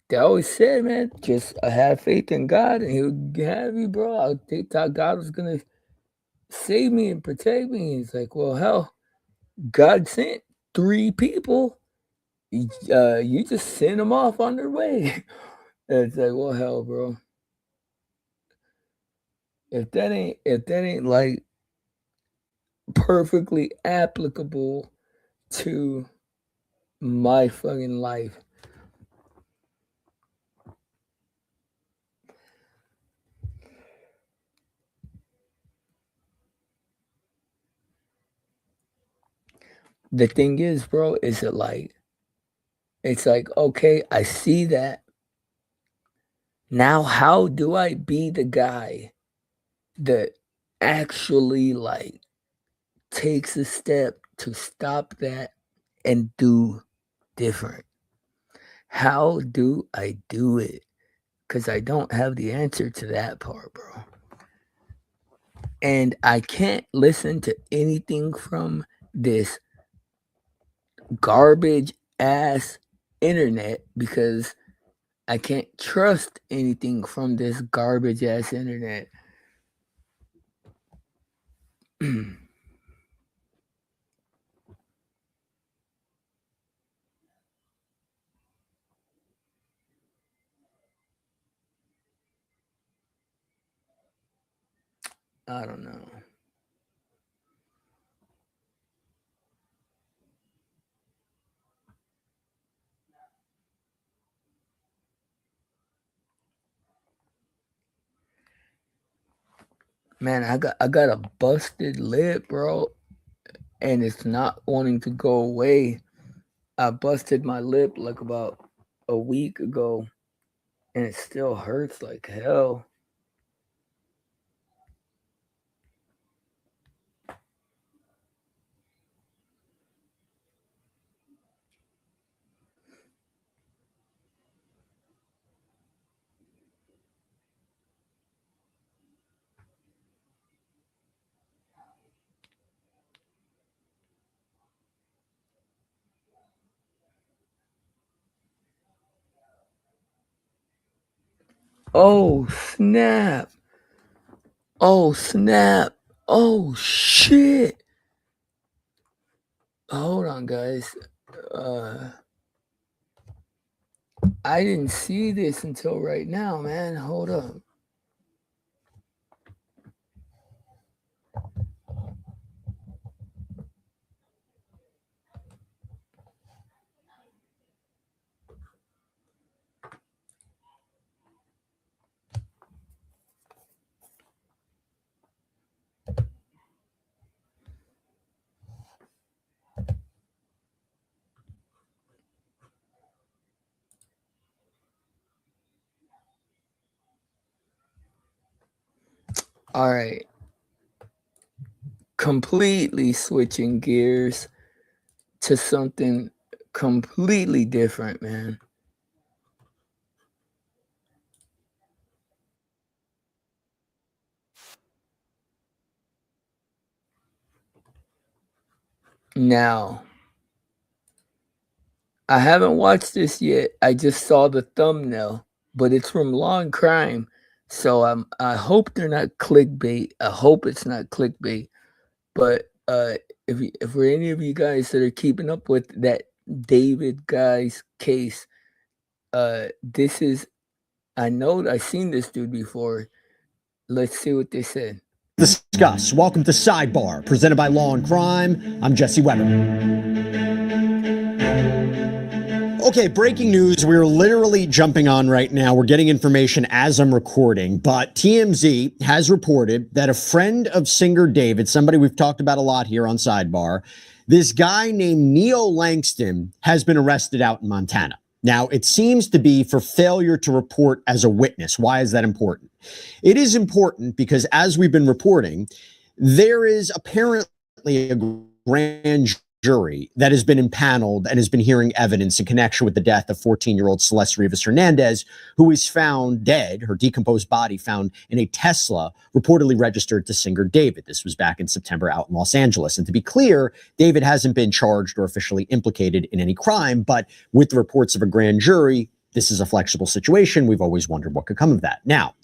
they always said, man, just I have faith in God and he'll have me, bro. I thought God was gonna save me and protect me. He's like, well, hell, God sent 3 people. You just send them off on their way. And it's like, well, hell, bro. If that ain't like perfectly applicable to my fucking life. The thing is, bro, is it like it's like, okay, I see that. Now how do I be the guy that actually like takes a step to stop that and do different? How do I do it? Because I don't have the answer to that part, bro. And I can't listen to anything from this garbage ass internet because I can't trust anything from this garbage ass internet. I don't know. Man, I got a busted lip, bro, and it's not wanting to go away. I busted my lip like about a week ago, and it still hurts like hell. Oh snap! Oh snap! Oh shit! Hold on, guys. I didn't see this until right now, man. Hold up. All right. Completely switching gears to something completely different, man. Now, I haven't watched this yet. I just saw the thumbnail, but it's from Law and Crime. So I hope they're not clickbait. I hope it's not clickbait. But if for any of you guys that are keeping up with that David guy's case, this is, I know I've seen this dude before. Let's see what they said. Discuss. Welcome to Sidebar, presented by Law and Crime. I'm Jesse Weber. Okay, breaking news. We're literally jumping on right now. We're getting information as I'm recording, but TMZ has reported that a friend of singer David, somebody we've talked about a lot here on Sidebar, this guy named Neo Langston has been arrested out in Montana. Now, it seems to be for failure to report as a witness. Why is that important? It is important because, as we've been reporting, there is apparently a grand jury that has been impaneled and has been hearing evidence in connection with the death of 14-year-old Celeste Rivas Hernandez, who is found dead, her decomposed body found in a Tesla reportedly registered to singer David. This was back in September out in Los Angeles. And to be clear, David hasn't been charged or officially implicated in any crime, but with the reports of a grand jury, this is a flexible situation. We've always wondered what could come of that. Now,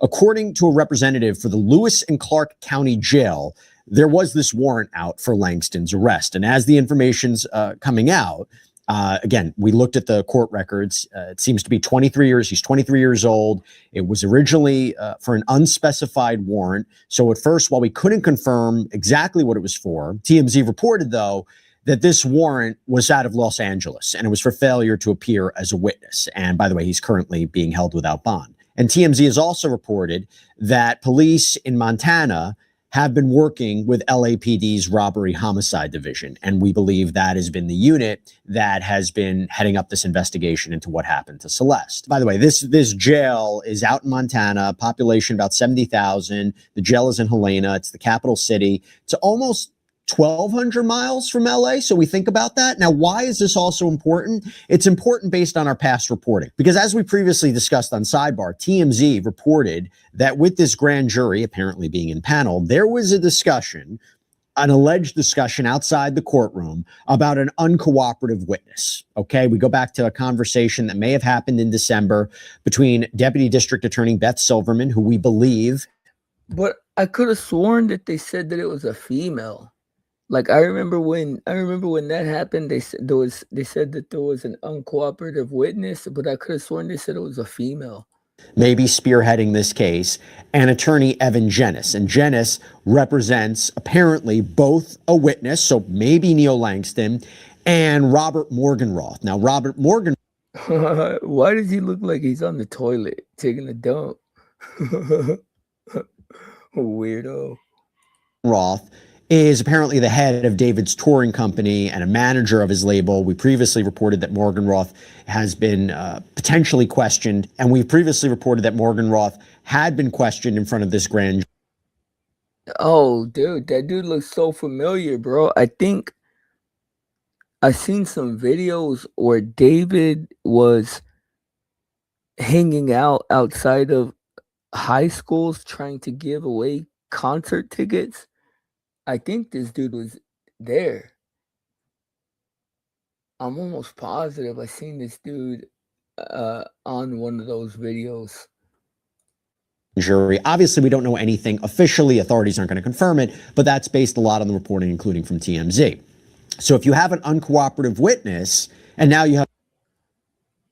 according to a representative for the Lewis and Clark County Jail, there was this warrant out for Langston's arrest. And as the information's coming out, again, we looked at the court records. It seems to be 23 years. He's 23 years old. It was originally for an unspecified warrant. So at first, while we couldn't confirm exactly what it was for, TMZ reported, though, that this warrant was out of Los Angeles and it was for failure to appear as a witness. And by the way, he's currently being held without bond. And TMZ has also reported that police in Montana have been working with LAPD's robbery homicide division. And we believe that has been the unit that has been heading up this investigation into what happened to Celeste. By the way, this jail is out in Montana, population about 70,000. The jail is in Helena. It's the capital city. It's almost 1,200 miles from LA. So we think about that. Now, why is this also important? It's important based on our past reporting, because as we previously discussed on Sidebar, TMZ reported that with this grand jury apparently being impaneled, there was a discussion, an alleged discussion outside the courtroom about an uncooperative witness. Okay, we go back to a conversation that may have happened in December between Deputy District Attorney Beth Silverman, who we believe. But I could have sworn that they said that it was a female. Like I remember when that happened, they said that there was an uncooperative witness, but I could have sworn they said it was a female. Maybe spearheading this case, and attorney Evan Jennis. And Jennis represents apparently both a witness, so maybe Neo Langston, and Robert Morgenroth. Now, Robert Morgan. Why does he look like he's on the toilet taking a dump? Weirdo. Roth is apparently the head of David's touring company and a manager of his label. We previously reported that Morgenroth has been potentially questioned, and we previously reported that Morgenroth had been questioned in front of this grand jury. Oh, dude, that dude looks so familiar, bro. I think I've seen some videos where David was hanging out outside of high schools trying to give away concert tickets. I think this dude was there. I'm almost positive I seen this dude on one of those videos. Jury. Obviously, we don't know anything officially. Authorities aren't going to confirm it, but that's based a lot on the reporting, including from TMZ. So if you have an uncooperative witness, and now you have...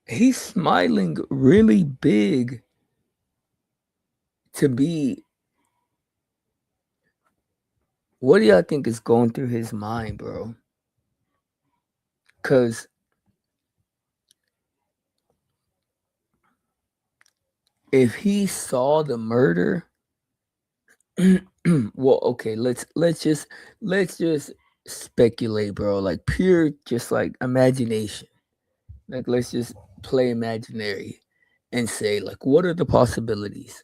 He's smiling really big to be... What do y'all think is going through his mind, bro? Because if he saw the murder, well, okay, let's just speculate, bro. Like pure, just like imagination. Like let's just play imaginary and say, like, what are the possibilities?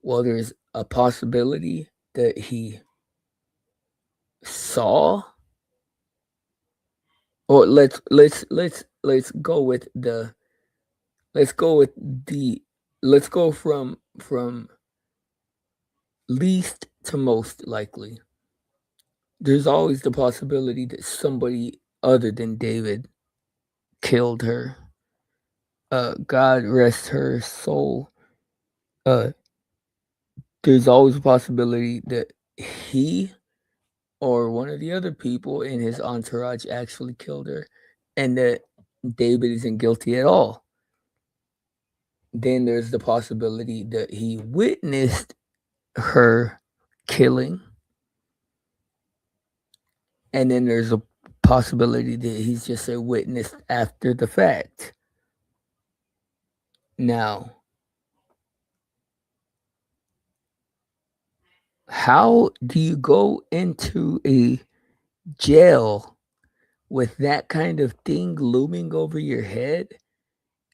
Well, there's a possibility that he saw, or let's go with the let's go from least to most likely. There's always the possibility that somebody other than David killed her. God rest her soul. There's always a possibility that he or one of the other people in his entourage actually killed her, and that David isn't guilty at all. Then there's the possibility that he witnessed her killing, and then there's a possibility that he's just a witness after the fact. Now, how do you go into a jail with that kind of thing looming over your head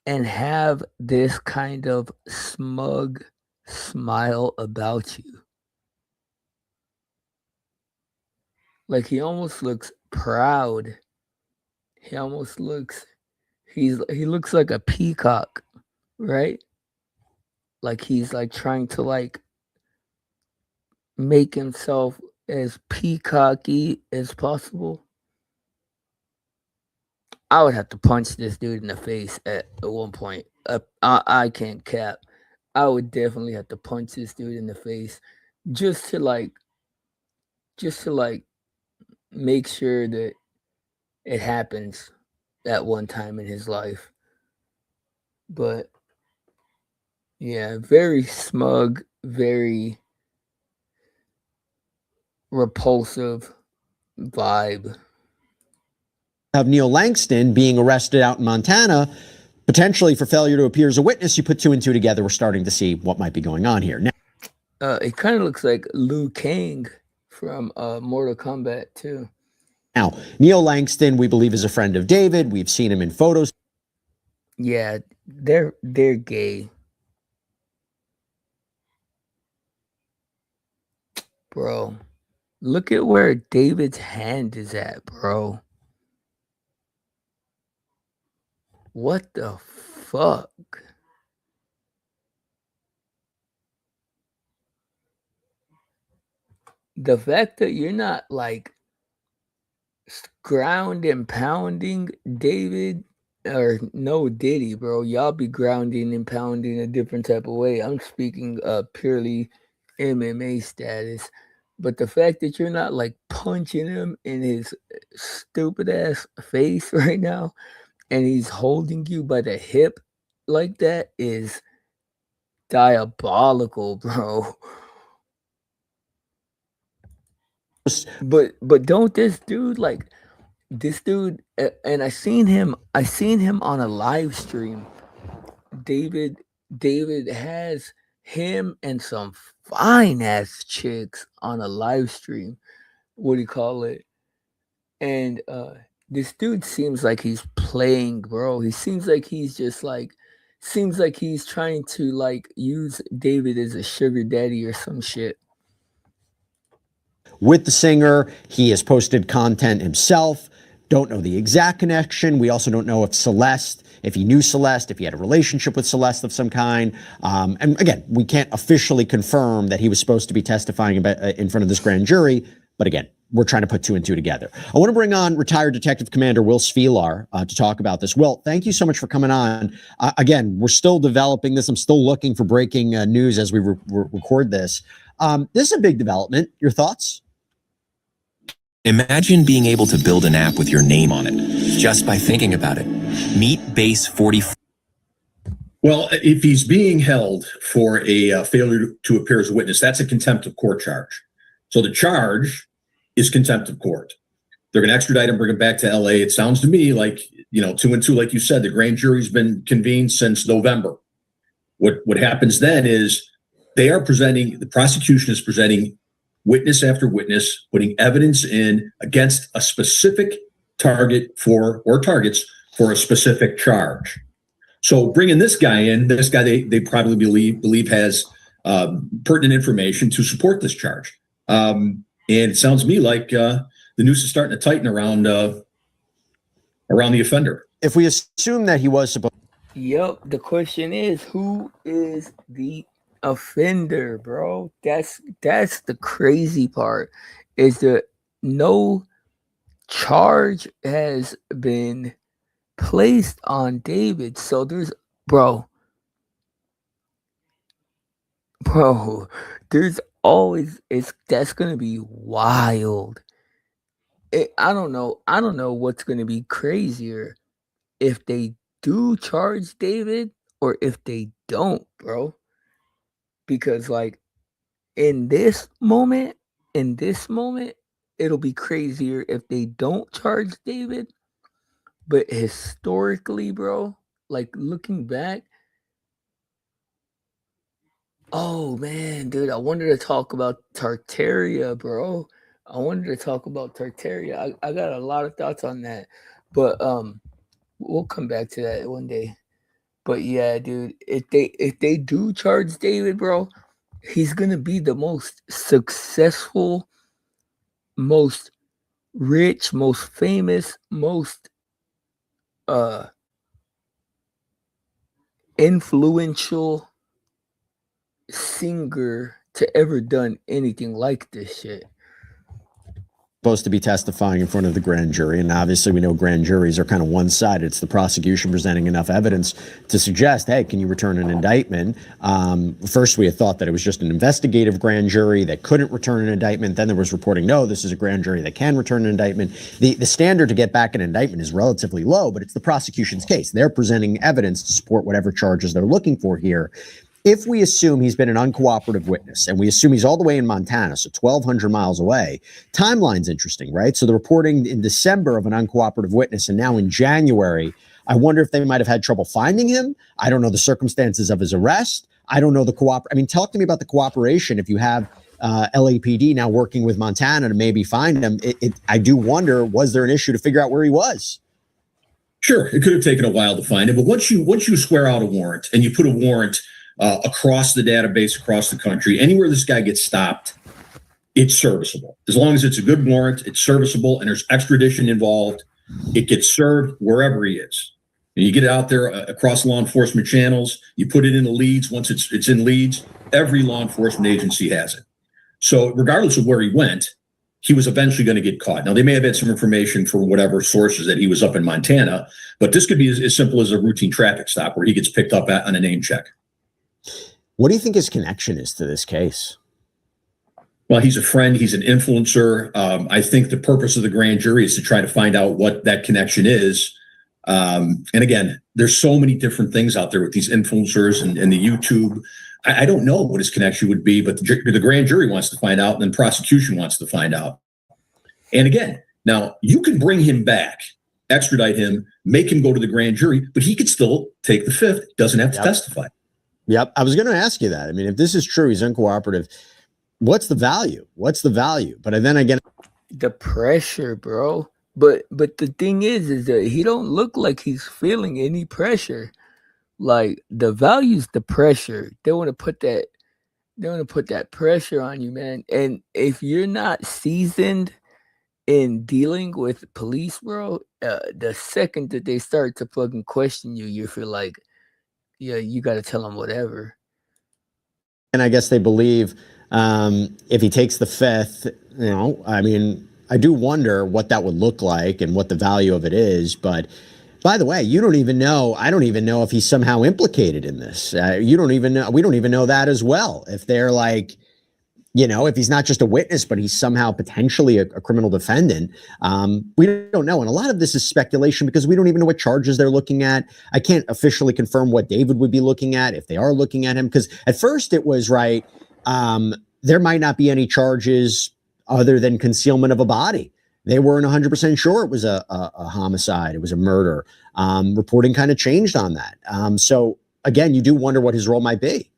and have this kind of smug smile about you? Like, he almost looks proud. He almost looks, he looks like a peacock, right? Like he's like trying to like make himself as peacocky as possible. I would have to punch this dude in the face at one point. I can't cap. I would definitely have to punch this dude in the face just to make sure that it happens at one time in his life. But yeah, very smug, very repulsive vibe. Of Neil Langston being arrested out in Montana, potentially for failure to appear as a witness. You put two and two together, we're starting to see what might be going on here. Now, it kind of looks like Liu Kang from Mortal Kombat too. Now, Neil Langston, we believe, is a friend of David. We've seen him in photos. Yeah, they're gay. Bro, look at where David's hand is at, bro. What the fuck? The fact that you're not like ground and pounding David or no Diddy, bro. Y'all be grounding and pounding a different type of way. I'm speaking purely MMA status. But the fact that you're not like punching him in his stupid ass face right now, and he's holding you by the hip like that is diabolical, bro. But don't this dude and I seen him on a live stream. David has him and some fine ass chicks on a live stream. What do you call it? And this dude seems like he's playing, bro. He seems like he's just like he's trying to like use David as a sugar daddy or some shit. With the singer, he has posted content himself. Don't know the exact connection. We also don't know if he knew Celeste, if he had a relationship with Celeste of some kind. And again, we can't officially confirm that he was supposed to be testifying about, in front of this grand jury. But again, we're trying to put two and two together. I want to bring on retired Detective Commander Will Svilar to talk about this. Will, thank you so much for coming on. Again, we're still developing this. I'm still looking for breaking news as we record this. This is a big development. Your thoughts? Imagine being able to build an app with your name on it just by thinking about it. Meet Base 44. Well, if he's being held for a failure to appear as a witness, that's a contempt of court charge. So the charge is contempt of court. They're going to extradite him, bring him back to LA. It sounds to me like, 2 and 2, like you said, the grand jury's been convened since November. What happens then is the prosecution is presenting witness after witness, putting evidence in against a specific targets for a specific charge. So bringing this guy in, they probably believe has pertinent information to support this charge. And it sounds to me like the noose is starting to tighten around the offender. If we assume that he was supposed, Yep. The question is, who is the offender, bro? That's the crazy part. Is that no charge has been placed on David. So there's bro, there's always that's gonna be wild. I don't know what's gonna be crazier, if they do charge David or if they don't, bro. Because like in this moment, it'll be crazier if they don't charge David. But historically, bro, like looking back, oh man, dude, I wanted to talk about Tartaria, bro. I got a lot of thoughts on that. But we'll come back to that one day. But yeah, dude, if they do charge David, bro, he's gonna be the most successful, most rich, most famous, most influential singer to ever done anything like this shit. supposed to be testifying in front of the grand jury. And obviously we know grand juries are kind of one-sided. It's the prosecution presenting enough evidence to suggest, hey, can you return an indictment? First, we had thought that it was just an investigative grand jury that couldn't return an indictment. Then there was reporting, no, this is a grand jury that can return an indictment. The standard to get back an indictment is relatively low, but it's the prosecution's case. They're presenting evidence to support whatever charges they're looking for here. If we assume he's been an uncooperative witness, and we assume he's all the way in Montana, so 1,200 miles away, timeline's interesting, right? So the reporting in December of an uncooperative witness, and now in January, I wonder if they might have had trouble finding him. I don't know the circumstances of his arrest. I don't know the talk to me about the cooperation if you have LAPD now working with Montana to maybe find him. I do wonder, was there an issue to figure out where he was? Sure, it could have taken a while to find him, but once you swear out a warrant and you put a warrant across the database, across the country, anywhere this guy gets stopped, it's serviceable. As long as it's a good warrant, it's serviceable, and there's extradition involved, it gets served wherever he is. And you get it out there across law enforcement channels, you put it in the leads. Once it's in leads, every law enforcement agency has it. So regardless of where he went, he was eventually going to get caught. Now, they may have had some information from whatever sources that he was up in Montana, but this could be as simple as a routine traffic stop where he gets picked up on a name check. What do you think his connection is to this case? Well, he's a friend. He's an influencer. I think the purpose of the grand jury is to try to find out what that connection is. And again, there's so many different things out there with these influencers and the YouTube. I don't know what his connection would be, but the grand jury wants to find out, and then prosecution wants to find out. And again, now you can bring him back, extradite him, make him go to the grand jury, but he could still take the fifth. Doesn't have to testify. Yep. I was going to ask you that. I mean, if this is true, he's uncooperative. What's the value? But then again, the pressure, bro. But the thing is that he don't look like he's feeling any pressure. Like the value's the pressure. They want to put that pressure on you, man. And if you're not seasoned in dealing with police, bro, the second that they start to fucking question you, you feel like, yeah, you got to tell them whatever. And I guess they believe if he takes the fifth, I do wonder what that would look like and what the value of it is. But by the way, I don't even know if he's somehow implicated in this. We don't even know that as well. If they're like, if he's not just a witness, but he's somehow potentially a criminal defendant, we don't know. And a lot of this is speculation because we don't even know what charges they're looking at. I can't officially confirm what David would be looking at if they are looking at him. Because at first it was right. There might not be any charges other than concealment of a body. They weren't 100% sure it was a homicide. It was a murder. Reporting kind of changed on that. So again, you do wonder what his role might be.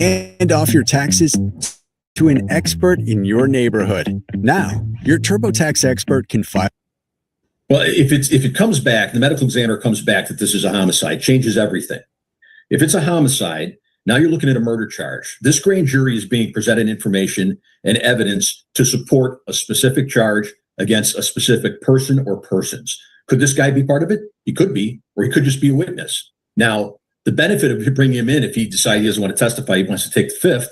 Hand off your taxes to an expert in your neighborhood. Now, your TurboTax expert can file. Well, if it comes back, the medical examiner comes back that this is a homicide, changes everything. If it's a homicide, Now you're looking at a murder charge. This grand jury is being presented information and evidence to support a specific charge against a specific person or persons. Could this guy be part of it? He could be, or he could just be a witness. Now, the benefit of bringing him in, if he decides he doesn't want to testify, he wants to take the fifth,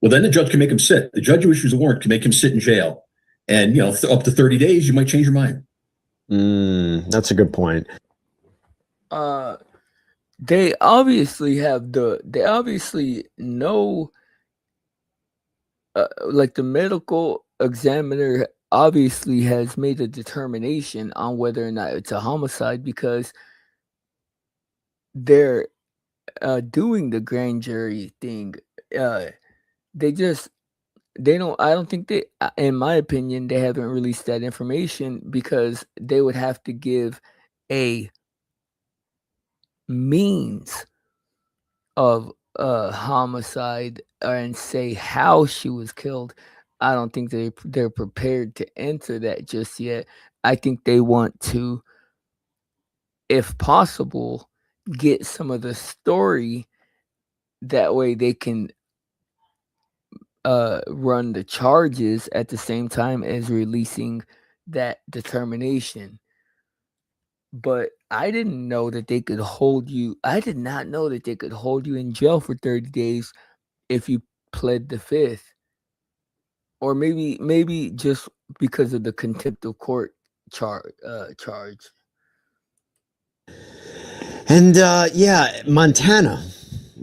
well, then the judge can make him sit. The judge who issues a warrant can make him sit in jail. And, up to 30 days, you might change your mind. That's a good point. They obviously know, like the medical examiner obviously has made a determination on whether or not it's a homicide, because they're doing the grand jury thing. I don't think they, in my opinion, they haven't released that information because they would have to give a means of homicide and say how she was killed. I don't think they're prepared to answer that just yet. I think they want to, if possible, get some of the story. That way they can run the charges at the same time as releasing that determination. But I didn't know that they could hold you. I did not know that they could hold you in jail for 30 days if you pled the fifth. Or maybe just because of the contempt of court charge. And Montana.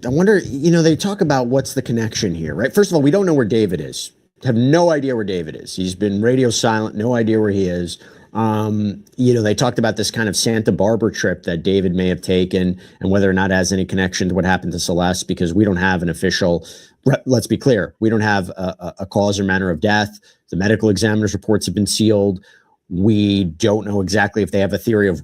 I wonder, they talk about what's the connection here, right? First of all, we don't know where David is. Have no idea where David is. He's been radio silent, no idea where he is. They talked about this kind of Santa Barbara trip that David may have taken and whether or not it has any connection to what happened to Celeste, because we don't have an official, let's be clear, we don't have a cause or manner of death. The medical examiner's reports have been sealed. We don't know exactly if they have a theory of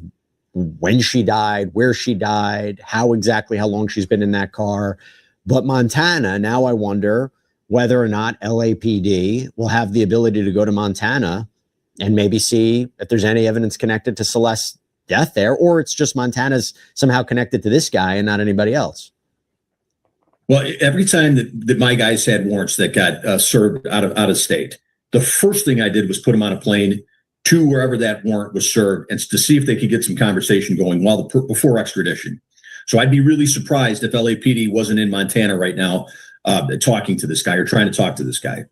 when she died, where she died, how long she's been in that car. But Montana, now I wonder whether or not LAPD will have the ability to go to Montana and maybe see if there's any evidence connected to Celeste's death there, or it's just Montana's somehow connected to this guy and not anybody else. Well, every time that my guys had warrants that got served out of state, the first thing I did was put them on a plane to wherever that warrant was served and to see if they could get some conversation going before extradition. So I'd be really surprised if LAPD wasn't in Montana right now talking to this guy or trying to talk to this guy.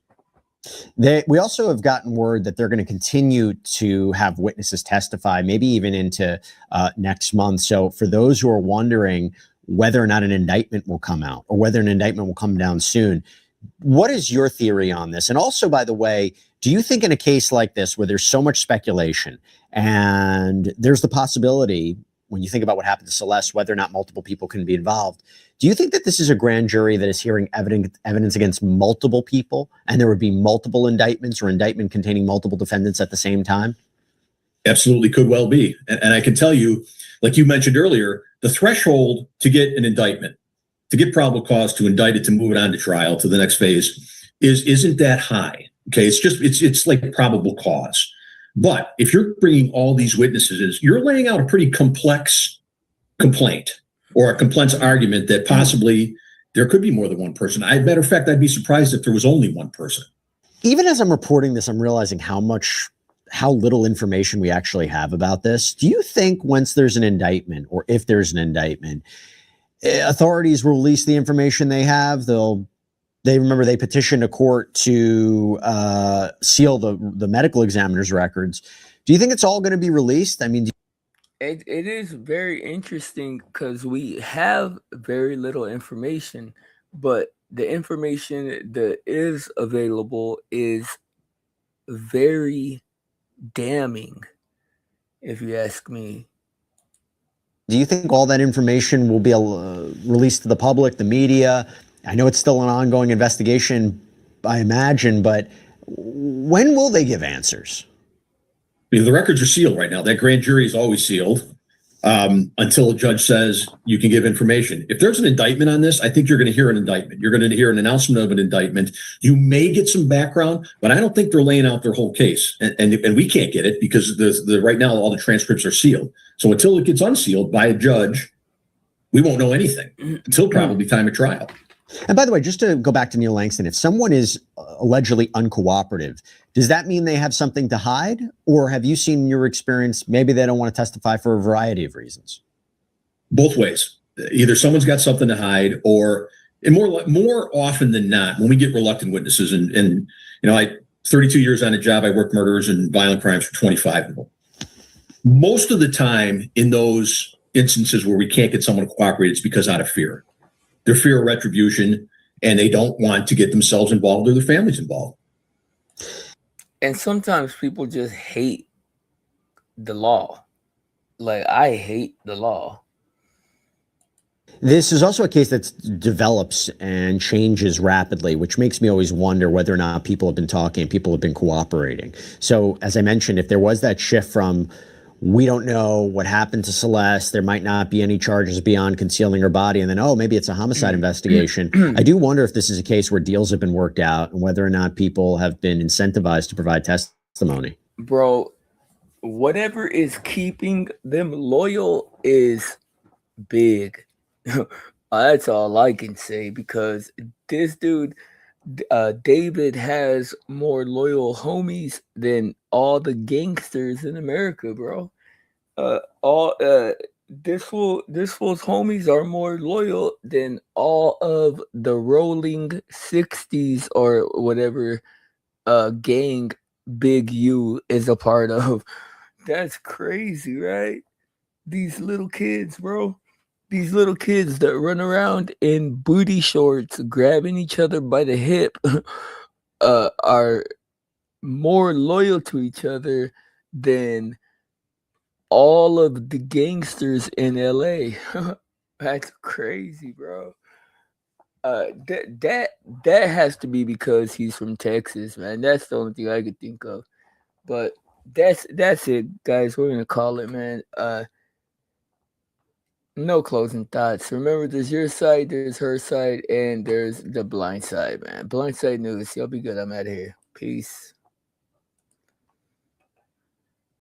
We also have gotten word that they're going to continue to have witnesses testify, maybe even into next month. So for those who are wondering whether or not an indictment will come out or whether an indictment will come down soon, what is your theory on this? And also, by the way, do you think in a case like this where there's so much speculation and there's the possibility, when you think about what happened to Celeste, whether or not multiple people can be involved, do you think that this is a grand jury that is hearing evidence against multiple people and there would be multiple indictments or indictment containing multiple defendants at the same time? Absolutely could well be. And I can tell you, like you mentioned earlier, the threshold to get an indictment, to get probable cause to indict it, to move it on to trial to the next phase isn't that high. Okay. It's like probable cause. But if you're bringing all these witnesses, you're laying out a pretty complex complaint or a complex argument that possibly there could be more than one person. Matter of fact, I'd be surprised if there was only one person. Even as I'm reporting this, I'm realizing how little information we actually have about this. Do you think once there's an indictment, or if there's an indictment, authorities will release the information they have? They petitioned a court to seal the medical examiner's records. Do you think it's all going to be released? I mean, it is very interesting because we have very little information, but the information that is available is very damning, if you ask me. Do you think all that information will be released to the public, the media? I know it's still an ongoing investigation, I imagine, but when will they give answers? The records are sealed right now. That grand jury is always sealed until a judge says you can give information. If there's an indictment on this, I think you're going to hear an indictment. You're going to hear an announcement of an indictment. You may get some background, but I don't think they're laying out their whole case. And we can't get it because right now all the transcripts are sealed. So until it gets unsealed by a judge, we won't know anything until probably time of trial. And by the way, just to go back to Neil Langston, if someone is allegedly uncooperative, does that mean they have something to hide? Or have you seen in your experience, maybe they don't want to testify for a variety of reasons? Both ways. Either someone's got something to hide, or, and more often than not, when we get reluctant witnesses, and you know, I 32 years on a job, I worked murders and violent crimes for 25 of them. Most of the time in those instances where we can't get someone to cooperate, it's because out of fear. Their fear of retribution, and they don't want to get themselves involved or their families involved. And sometimes people just hate the law. Like, I hate the law. This is also a case that develops and changes rapidly, which makes me always wonder whether or not people have been talking, people have been cooperating. So, as I mentioned, if there was that shift from we don't know what happened to Celeste, there might not be any charges beyond concealing her body, and then, oh, maybe it's a homicide investigation. I do wonder if this is a case where deals have been worked out and whether or not people have been incentivized to provide testimony. Bro, whatever is keeping them loyal is big. That's all I can say, because this dude, David, has more loyal homies than all the gangsters in America, bro. This fool's homies are more loyal than all of the rolling 60s or whatever gang Big U is a part of. That's crazy, right? These little kids, bro. These little kids that run around in booty shorts, grabbing each other by the hip, are more loyal to each other than all of the gangsters in LA. That's crazy, bro. That has to be because he's from Texas, man. That's the only thing I could think of. But that's it, guys. We're gonna call it, man. No closing thoughts. Remember, there's your side, there's her side, and there's the blind side, man. Blind side news. Y'all be good. I'm out of here. Peace.